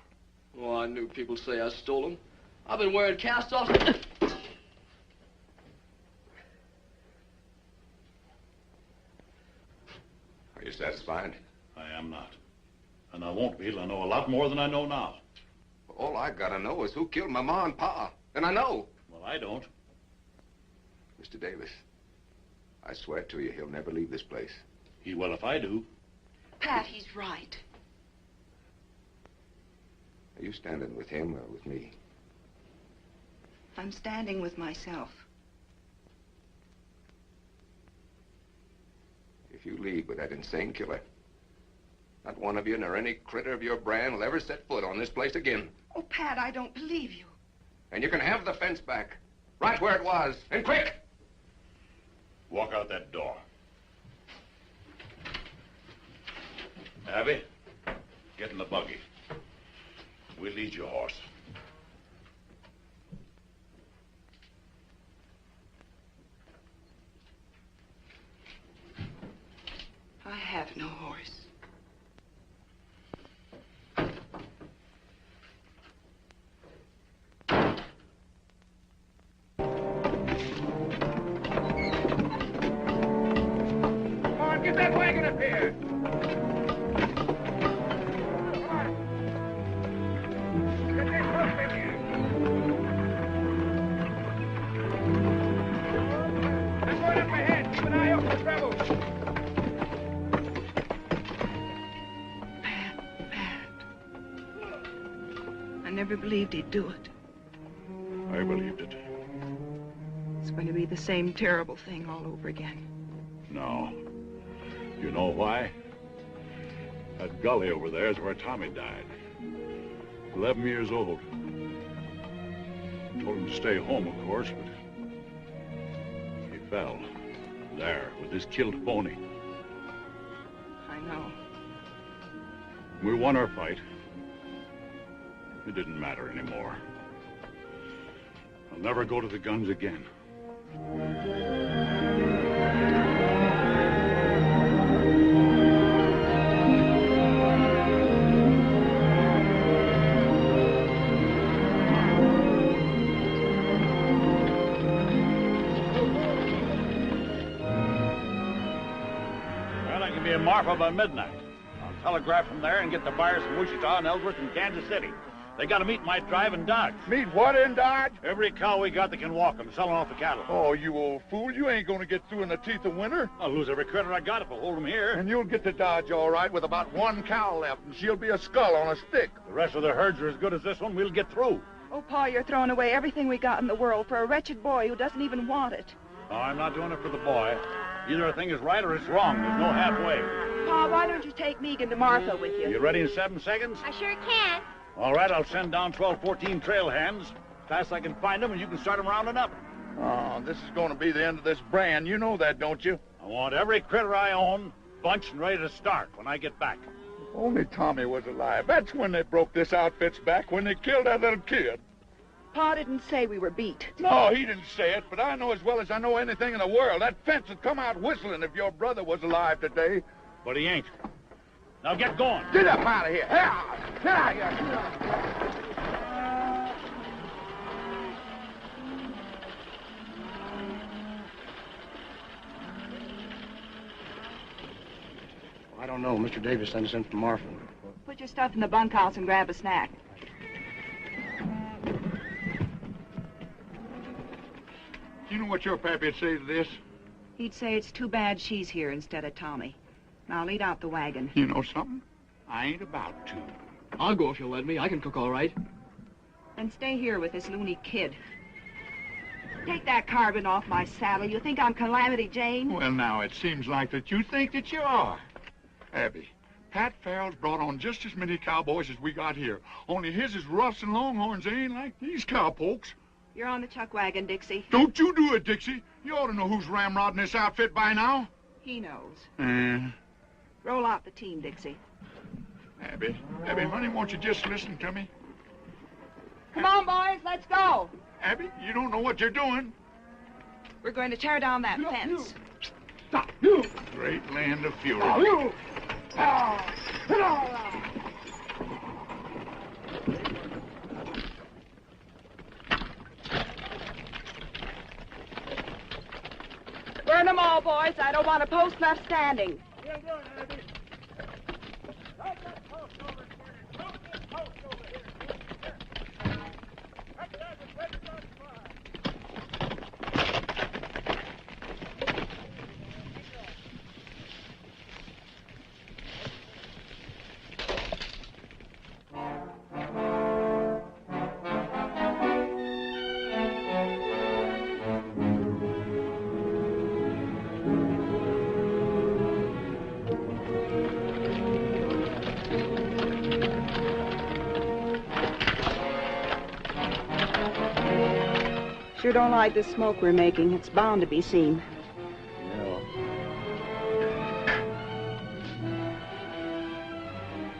Oh, I knew people'd say I stole them. I've been wearing cast-offs. you satisfied? I am not. And I won't be till I know a lot more than I know now. All I gotta know is who killed my ma and pa. And I know. Well, I don't. Mr. Davis, I swear to you, he'll never leave this place. He will if I do. Pat, he's right. Are you standing with him or with me? I'm standing with myself. If you leave with that insane killer, not one of you nor any critter of your brand will ever set foot on this place again. Oh, Pat, I don't believe you. And you can have the fence back, right where it was, and quick! Walk out that door. Abby, get in the buggy. We'll lead your horse. I have no horse. Come on, get that wagon up here. Get this horse in here. I'm going up ahead. Keep an eye out for trouble. I never believed he'd do it. I believed it. It's going to be the same terrible thing all over again. No. You know why? That gully over there is where Tommy died. 11 years old. Told him to stay home, of course, but he fell. There, with his killed pony. I know. We won our fight. It didn't matter anymore. I'll never go to the guns again. Well, I can be in Marfa by midnight. I'll telegraph from there and get the buyers from Wichita and Ellsworth and Kansas City. They got to meet my drive in Dodge. Meet what in Dodge? Every cow we got that can walk. I'm selling off the cattle. Oh, you old fool. You ain't going to get through in the teeth of winter. I'll lose every critter I got if I hold them here. And you'll get to Dodge all right with about one cow left, and she'll be a skull on a stick. The rest of the herds are as good as this one. We'll get through. Oh, Pa, you're throwing away everything we got in the world for a wretched boy who doesn't even want it. No, I'm not doing it for the boy. Either a thing is right or it's wrong. There's no halfway. Pa, why don't you take Megan to Martha with you? You ready in 7 seconds? I sure can. All right, I'll send down 12, 14 trail hands. Fast I can find them, and you can start them rounding up. Oh, this is going to be the end of this brand. You know that, don't you? I want every critter I own bunched and ready to start when I get back. If only Tommy was alive. That's when they broke this outfit's back, when they killed that little kid. Pa didn't say we were beat. No, he didn't say it, but I know as well as I know anything in the world. That fence would come out whistling if your brother was alive today. But he ain't. Now get going. Get up out of here. Get out of here. I don't know. Mr. Davis sent us in from Marfa. Put your stuff in the bunkhouse and grab a snack. You know what your pappy'd say to this? He'd say it's too bad she's here instead of Tommy. Now lead out the wagon. You know something? I ain't about to. I'll go if you'll let me. I can cook all right. And stay here with this loony kid. Take that carbon off my saddle. You think I'm Calamity Jane? Well, now, it seems like that you think that you are. Abby, Pat Farrell's brought on just as many cowboys as we got here. Only his is roughs and longhorns. They ain't like these cowpokes. You're on the chuck wagon, Dixie. Don't you do it, Dixie. You ought to know who's ramrodding this outfit by now. He knows. Roll out the team, Dixie. Abby, honey, won't you just listen to me? Come on, boys, let's go. Abby, you don't know what you're doing. We're going to tear down that fence. Stop, you! Great land of fury. Now, you! Burn them all, boys. I don't want a post left standing. Sure don't like the smoke we're making. It's bound to be seen.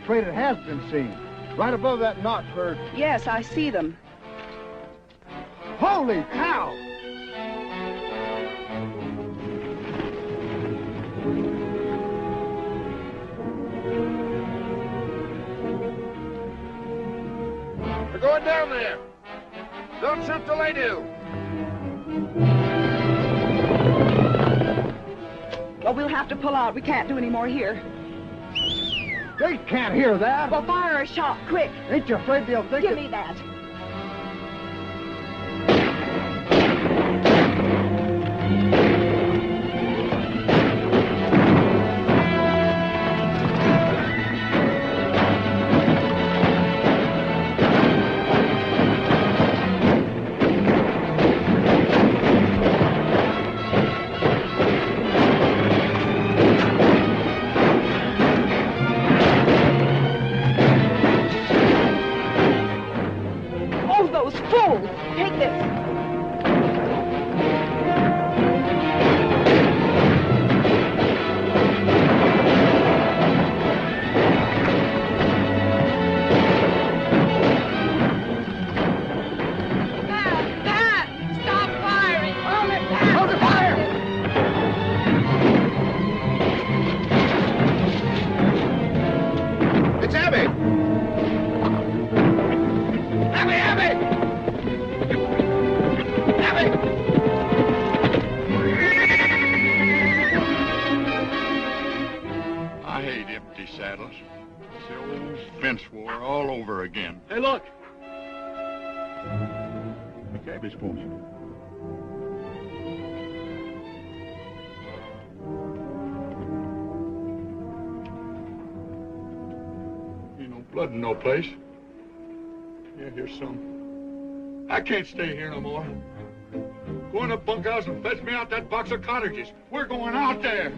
Afraid it has been seen. Right above that knot bird. Yes, I see them. Holy cow! They're going down there. Don't shoot till they do. Well, we'll have to pull out. We can't do any more here. They can't hear that. Well, fire a shot, quick. Ain't you afraid they'll think Give me that. Blood in no place. Yeah, here's some. I can't stay here no more. Go in the bunkhouse and fetch me out that box of cartridges. We're going out there.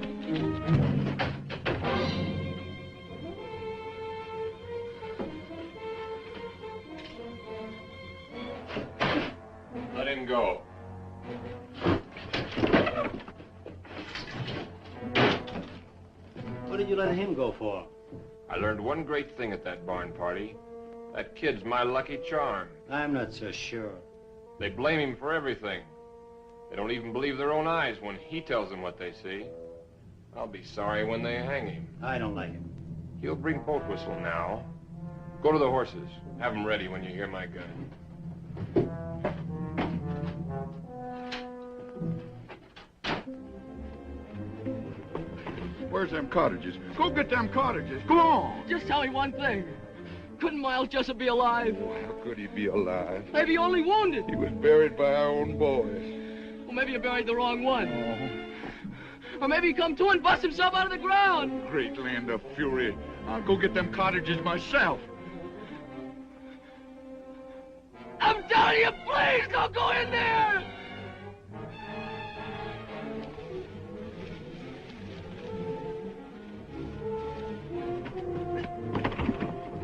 Let him go. What did you let him go for? I learned one great thing at that barn party. That kid's my lucky charm. I'm not so sure. They blame him for everything. They don't even believe their own eyes when he tells them what they see. I'll be sorry when they hang him. I don't like him. He'll bring boat whistle now. Go to the horses. Have them ready when you hear my gun. Where's them cottages? Go get them cottages. Go on. Just tell me one thing. Couldn't Miles Jessup be alive? Oh, how could he be alive? Maybe only wounded. He was buried by our own boys. Well, maybe you buried the wrong one. Or maybe he come to and bust himself out of the ground. Great land of fury. I'll go get them cottages myself. I'm telling you, please don't go in there!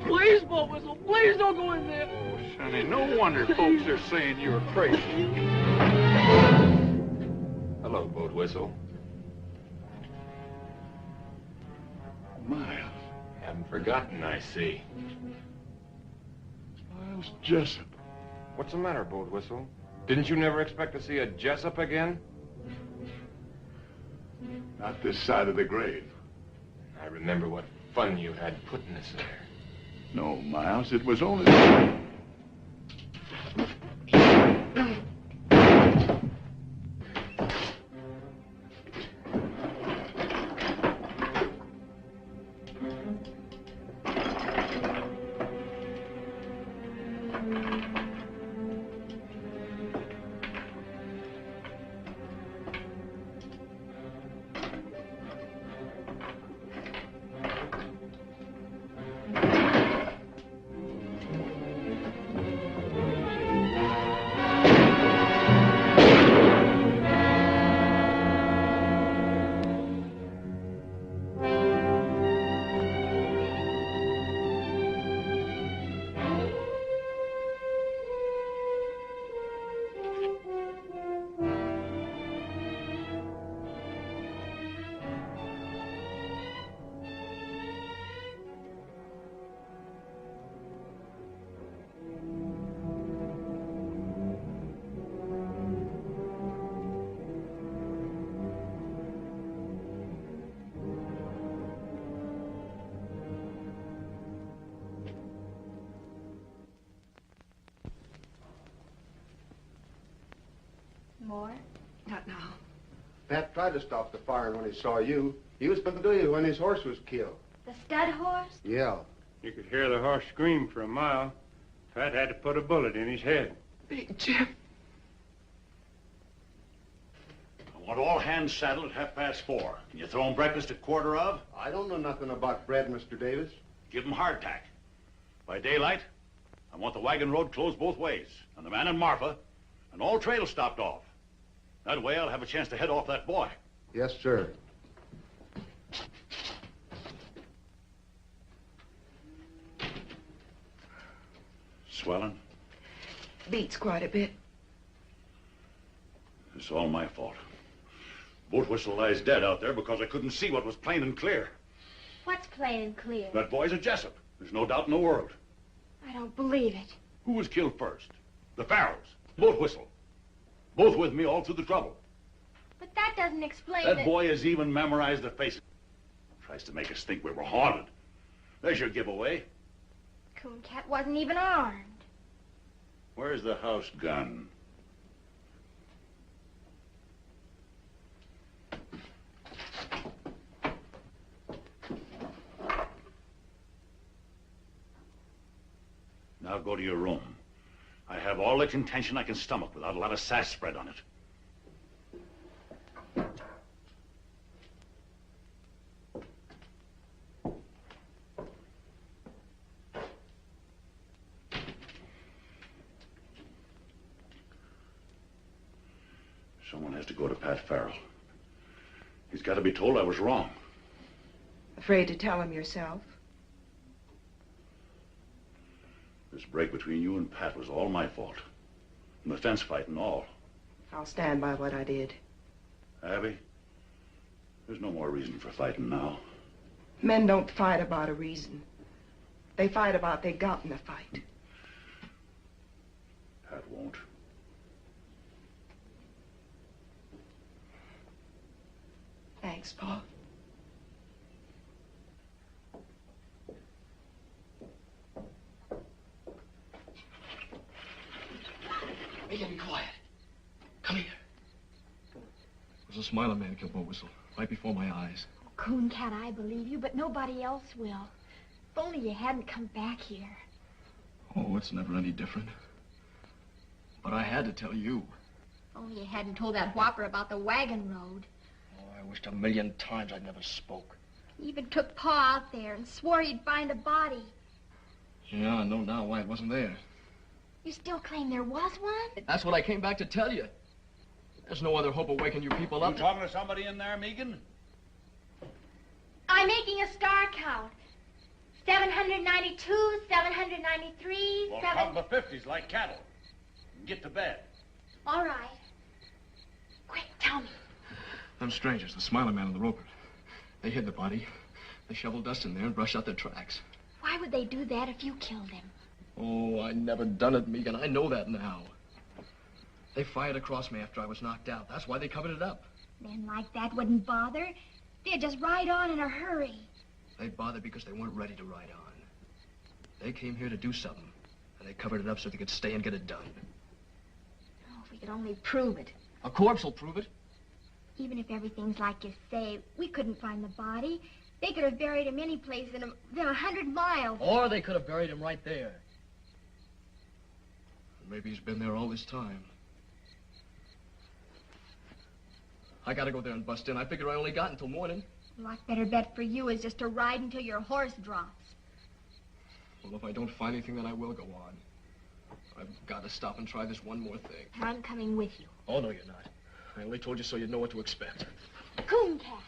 Please, Boat Whistle, please don't go in there. Oh, Sonny, no wonder folks are saying you're crazy. Hello, Boat Whistle. Miles. Haven't forgotten, I see. Miles Jessup. What's the matter, Boat Whistle? Didn't you never expect to see a Jessup again? Not this side of the grave. I remember what fun you had putting us there. No, Miles, it was only... Pat tried to stop the firing when he saw you. He was going to do you when his horse was killed. The stud horse? Yeah. You could hear the horse scream for a mile. Pat had to put a bullet in his head. Big Jim. I want all hands saddled at 4:30. Can you throw 'em breakfast at 1:15? I don't know nothing about bread, Mr. Davis. Give 'em hardtack. By daylight, I want the wagon road closed both ways, and the man and Marfa, and all trails stopped off. That way I'll have a chance to head off that boy. Yes, sir. Swelling? Beats quite a bit. It's all my fault. Boat whistle lies dead out there because I couldn't see what was plain and clear. What's plain and clear? That boy's a Jessup. There's no doubt in the world. I don't believe it. Who was killed first? The Farrells. Boat whistle. Both with me all through the trouble. But that doesn't explain That boy has even memorized the face. Tries to make us think we were haunted. There's your giveaway. Cooncat wasn't even armed. Where's the house gun? Now go to your room. I have all the contention I can stomach without a lot of sass spread on it. Someone has to go to Pat Farrell. He's got to be told I was wrong. Afraid to tell him yourself? This break between you and Pat was all my fault. And the fence fight and all. I'll stand by what I did. Abby, there's no more reason for fighting now. Men don't fight about a reason. They fight about they got in a fight. Pat won't. Thanks, Paul. Make it be quiet. Come here. It was a Smiler man killed Boat Whistle, right before my eyes. Cooncat, I believe you, but nobody else will. If only you hadn't come back here. Oh, it's never any different. But I had to tell you. If only you hadn't told that whopper about the wagon road. Oh, I wished a million times I'd never spoke. He even took Pa out there and swore he'd find a body. Yeah, I know now why it wasn't there. You still claim there was one? That's what I came back to tell you. There's no other hope of waking you people up. You talking to somebody in there, Megan? I'm making a star count. 792, 793, Well, count the 50s like cattle. And get to bed. All right. Quick, tell me. Them strangers, the Smiler man and the roper, they hid the body. They shoveled dust in there and brushed out their tracks. Why would they do that if you killed him? Oh, I never done it, Megan. I know that now. They fired across me after I was knocked out. That's why they covered it up. Men like that wouldn't bother. They'd just ride on in a hurry. They bothered because they weren't ready to ride on. They came here to do something, and they covered it up so they could stay and get it done. Oh, if we could only prove it. A corpse will prove it. Even if everything's like you say, we couldn't find the body. They could have buried him any place within 100 miles. Or they could have buried him right there. Maybe he's been there all this time. I gotta go there and bust in. I figure I only got until morning. A lot better bet for you is just to ride until your horse drops. Well, if I don't find anything, then I will go on. I've got to stop and try this one more thing. I'm coming with you. Oh, no, you're not. I only told you so you'd know what to expect. Cooncat.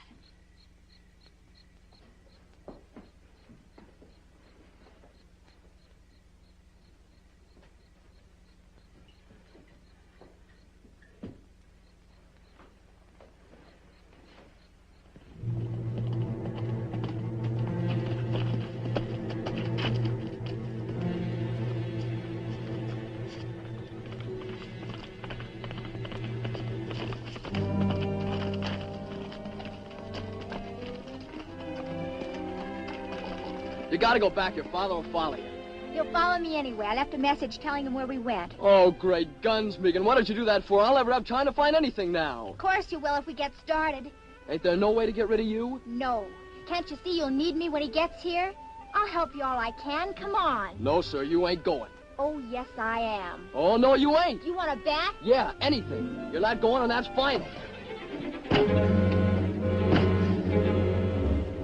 You gotta go back. Your father will follow you. He'll follow me anyway. I left a message telling him where we went. Oh, great guns, Megan. What did you do that for? I'll never have time to find anything now. Of course you will if we get started. Ain't there no way to get rid of you? No. Can't you see you'll need me when he gets here? I'll help you all I can. Come on. No, sir, you ain't going. Oh, yes, I am. Oh, no, you ain't. You want a bet? Yeah, anything. You're not going, and that's final.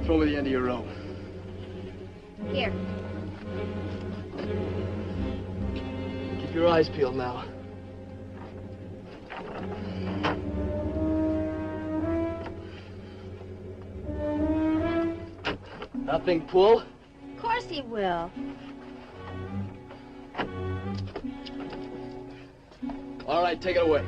Throw me the end of your rope. Here. Keep your eyes peeled now. Nothing, pull. Of course he will. All right, take it away.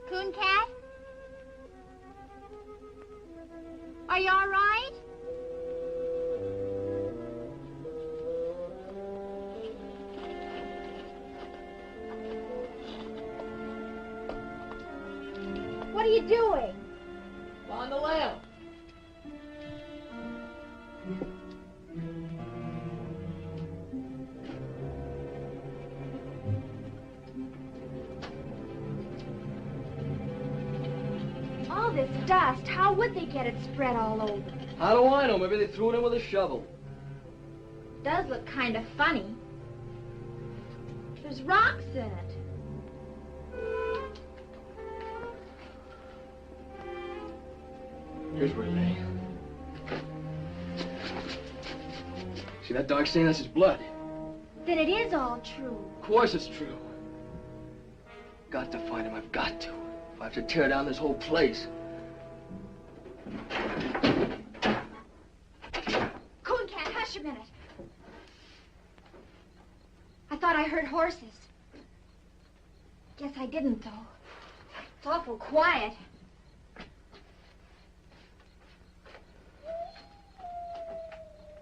Coon Cat? Are you all right? What are you doing? On the lamp. All this dust, how would they get it spread all over? How do I know? Maybe they threw it in with a shovel. Does look kind of funny. There's rocks in it. Here's where it lay. See that dark stain? That's his blood. Then it is all true. Of course it's true. Got to find him. I've got to. If I have to tear down this whole place. Coon Cat, hush a minute. I thought I heard horses. Guess I didn't, though. It's awful quiet.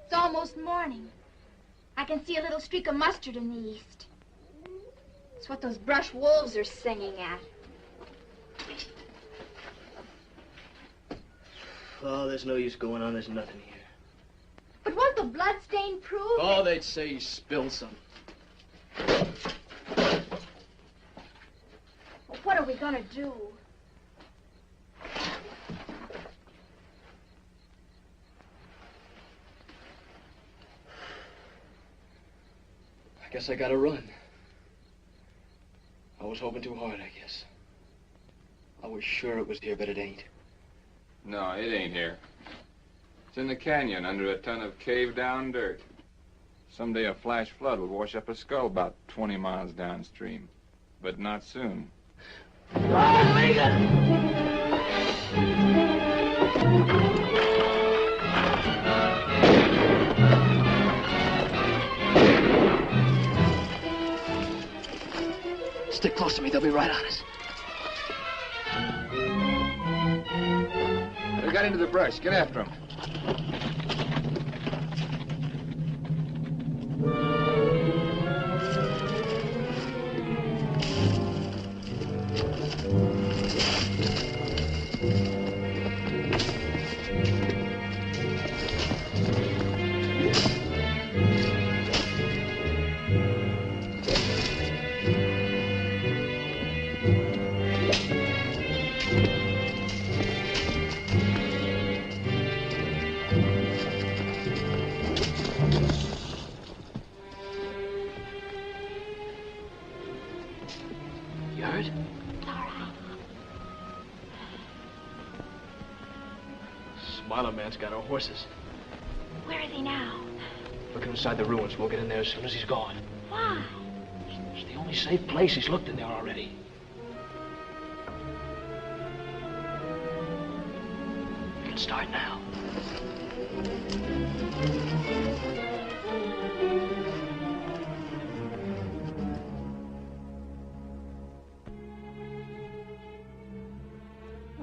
It's almost morning. I can see a little streak of mustard in the east. It's what those brush wolves are singing at. Oh, there's no use going on. There's nothing here. But won't the blood stain prove Oh, that... they'd say he spilled some. Well, what are we gonna do? I guess I gotta run. I was hoping too hard, I guess. I was sure it was here, but it ain't. No, it ain't here. It's in the canyon under a ton of caved-down dirt. Someday a flash flood will wash up a skull about 20 miles downstream. But not soon. Stick close to me. They'll be right on us. They got into the brush. Get after them. You heard? Smiler man's got our horses. Where is he now? Look inside the ruins. We'll get in there as soon as he's gone. Why? It's the only safe place. He's looked in there already. We can start now.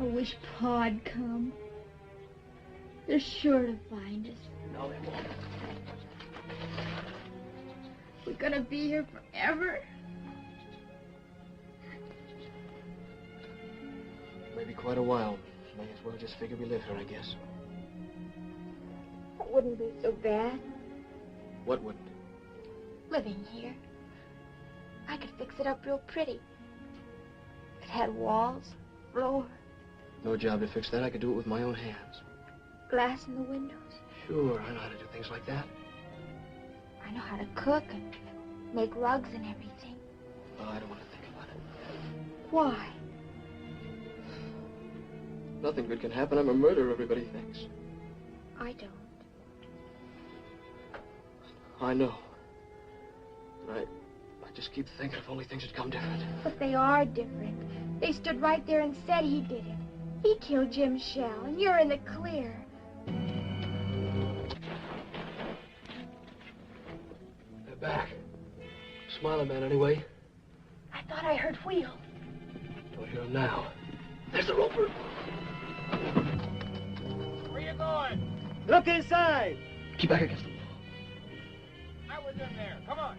I wish Pa'd come. They're sure to find us. No, they won't. We're gonna be here forever. Maybe quite a while. May as well just figure we live here, I guess. It wouldn't be so bad What wouldn't? living here. I could fix it up real pretty. It had walls, floor, No job to fix that. I could do it with my own hands. glass in the windows. Sure, I know how to do things like that. I know how to cook and make rugs and everything. Oh, I don't want to think about it. Why? Nothing good can happen. I'm a murderer, everybody thinks. I don't. I know. And I just keep thinking if only things had come different. But they are different. They stood right there and said he did it. He killed Jim Shell, and you're in the clear. They're back. Smiling Man, anyway. I thought I heard wheels. Don't hear him now. There's the roper. Where you going? Look inside. Keep back against the wall. I was in there. Come on.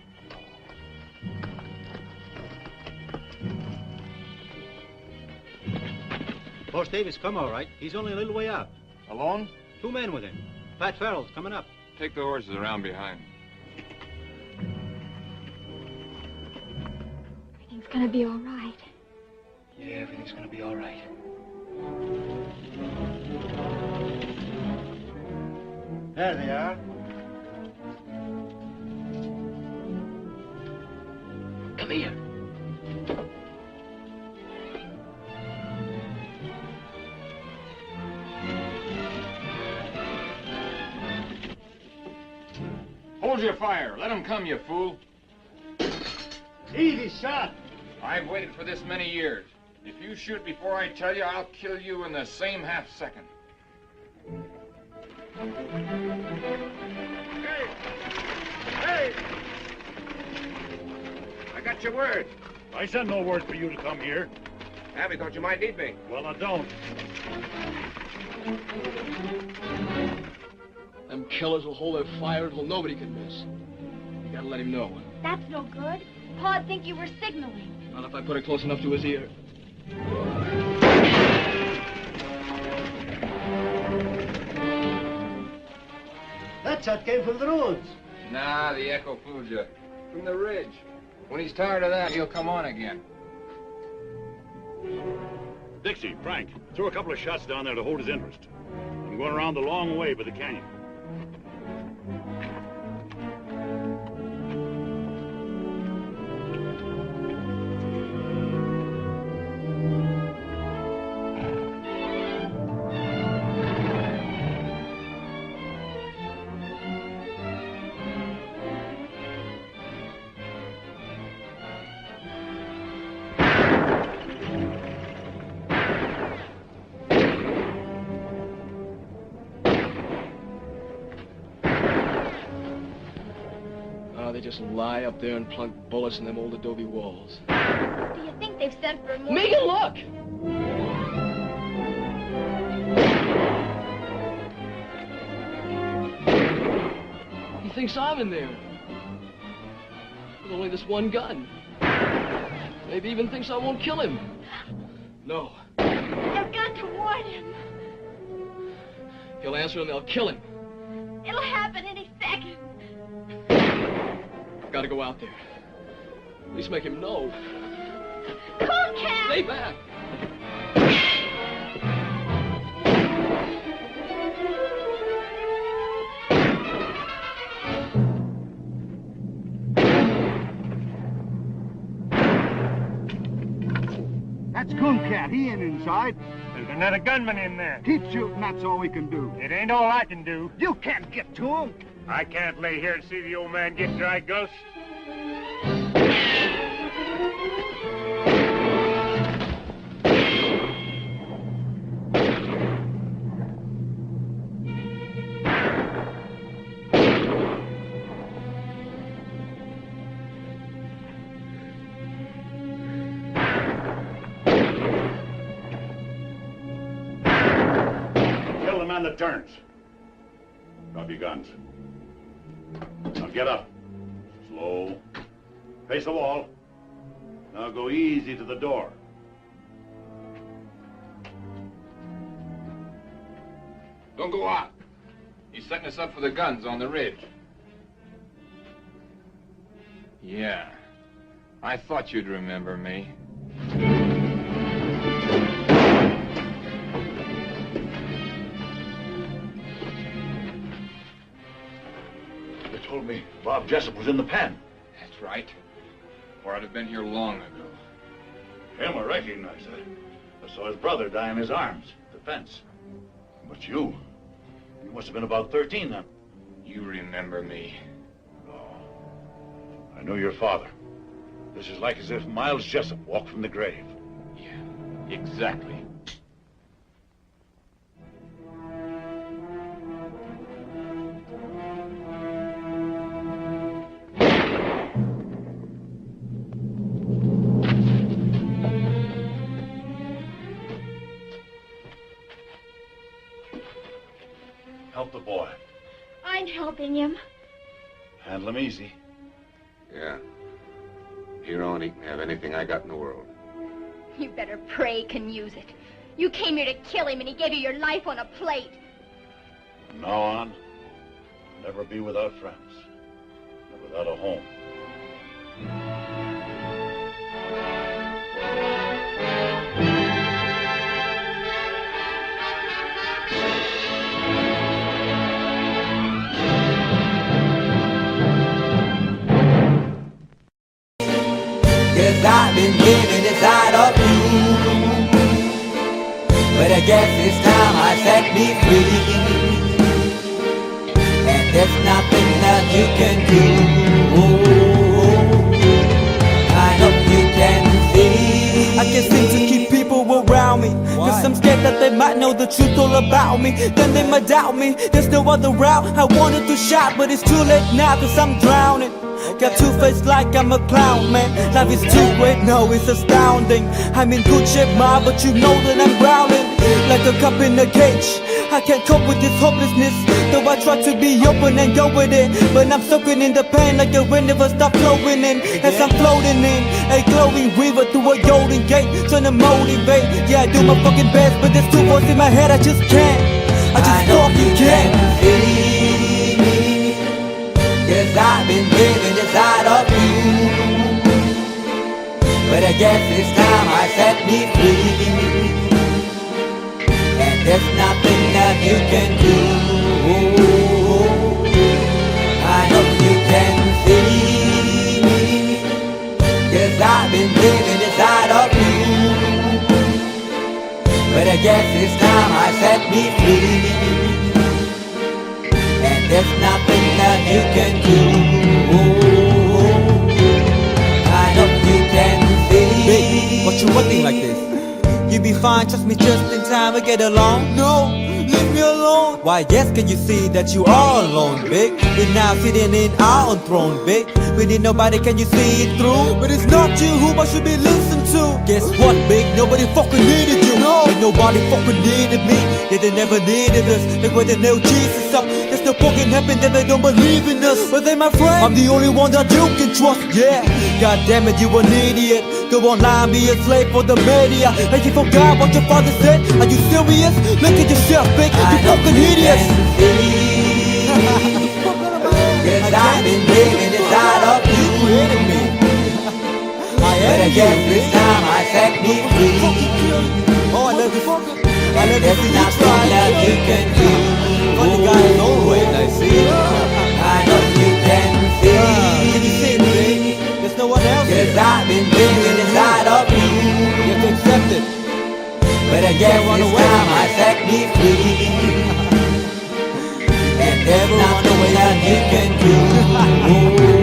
Boss Davis come all right. He's only a little way out. Alone? 2 men with him. Pat Farrell's coming up. Take the horses around behind. Everything's gonna be all right. Yeah, everything's gonna be all right. There they are. Come here. Hold your fire. Let them come, you fool. Easy shot. I've waited for this many years. If you shoot before I tell you, I'll kill you in the same half second. Hey! Hey! I got your word. I sent no word for you to come here. Abby thought you might need me. Well, I don't. Them killers will hold their fire until nobody can miss. You gotta let him know. That's no good. Pa'd think you were signaling. Not if I put it close enough to his ear. That shot came from the roads. Nah, the echo fooled you. From the ridge. When he's tired of that, he'll come on again. Dixie, Frank, throw a couple of shots down there to hold his interest. I'm going around the long way by the canyon. They just lie up there and plunk bullets in them old adobe walls. Do you think they've sent for more? Megan, look! He thinks I'm in there. With only this one gun. Maybe even thinks I won't kill him. No. They've got to warn him. He'll answer and they'll kill him. It'll happen any second. I've got to go out there. At least make him know. Come on, Cap! Stay back! That's Cooncat. He ain't inside. There's another gunman in there. Keep shooting. That's all we can do. It ain't all I can do. You can't get to him. I can't lay here and see the old man get dry gulch. man that turns. Drop your guns. Now get up. Slow. Face the wall. Now go easy to the door. Don't go out. He's setting us up for the guns on the ridge. Yeah. I thought you'd remember me. They told me Bob Jessup was in the pen. That's right. Or I'd have been here long ago. Him, I recognize. I saw his brother die in his arms at the fence. But you must have been about 13 then. You remember me. I know your father. This is like as if Miles Jessup walked from the grave. Yeah, exactly. Help the boy. I'm helping him. Handle him easy. Yeah. Here on, he can have anything I got in the world. You better pray he can use it. You came here to kill him and he gave you your life on a plate. From now on, never be without friends. Never without a home. Yes, I've been living inside of you, but I guess it's time I set me free, and there's nothing that you can do. I hope you can see. I can't seem to keep people around me, cause I'm scared that they might know the truth all about me. Then they might doubt me, there's no other route. I wanted to shout, but it's too late now, cause I'm drowning. Got two-faced like I'm a clown, man. Life is too great, no, it's astounding. I'm in good shape, ma, but you know that I'm drowning like a cup in a cage. I can't cope with this hopelessness, though I try to be open and go with it, but I'm soaking in the pain like the wind never stop flowing in. As I'm floating in a glowing river through a golden gate, trying to motivate. Yeah, I do my fucking best, but there's two voices in my head, I just can't. I just fucking can't. Yes, I've been living inside of you, but I guess it's time I set me free, and there's nothing that you can do. I hope you can see me. Yes, I've been living inside of you, but I guess it's time I set me free, and there's nothing that you can do. I hope you can see. Babe, what you acting like this? You be fine, trust me, just in time we get along. No, leave me alone. Why, yes, can you see that you are alone, big? We're now sitting in our own throne, big. We need nobody, can you see it through? But it's not you who I should be listening to. Guess what, big? Nobody fucking needed you. No, ain't nobody fucking needed me. Yeah, they never needed us. Like when they nailed Jesus up, there's no fucking heaven that they don't believe in us. But they my friend, I'm the only one that you can trust. Yeah, god damn it, you an idiot. Go online, be a slave for the media. Like you forgot what your father said. Are you serious? Look at yourself, big. You fucking idiots. Yes, I've been living inside of you, but I guess this time I set me free. Oh, I love this. And there's nothing that you can do. Funny guy is always I see. I know you can see. Can you see me, baby? There's no one else. Yes, I've been living inside of you. You have to accept it. But I guess this time I set me free. And there's nothing that you can do.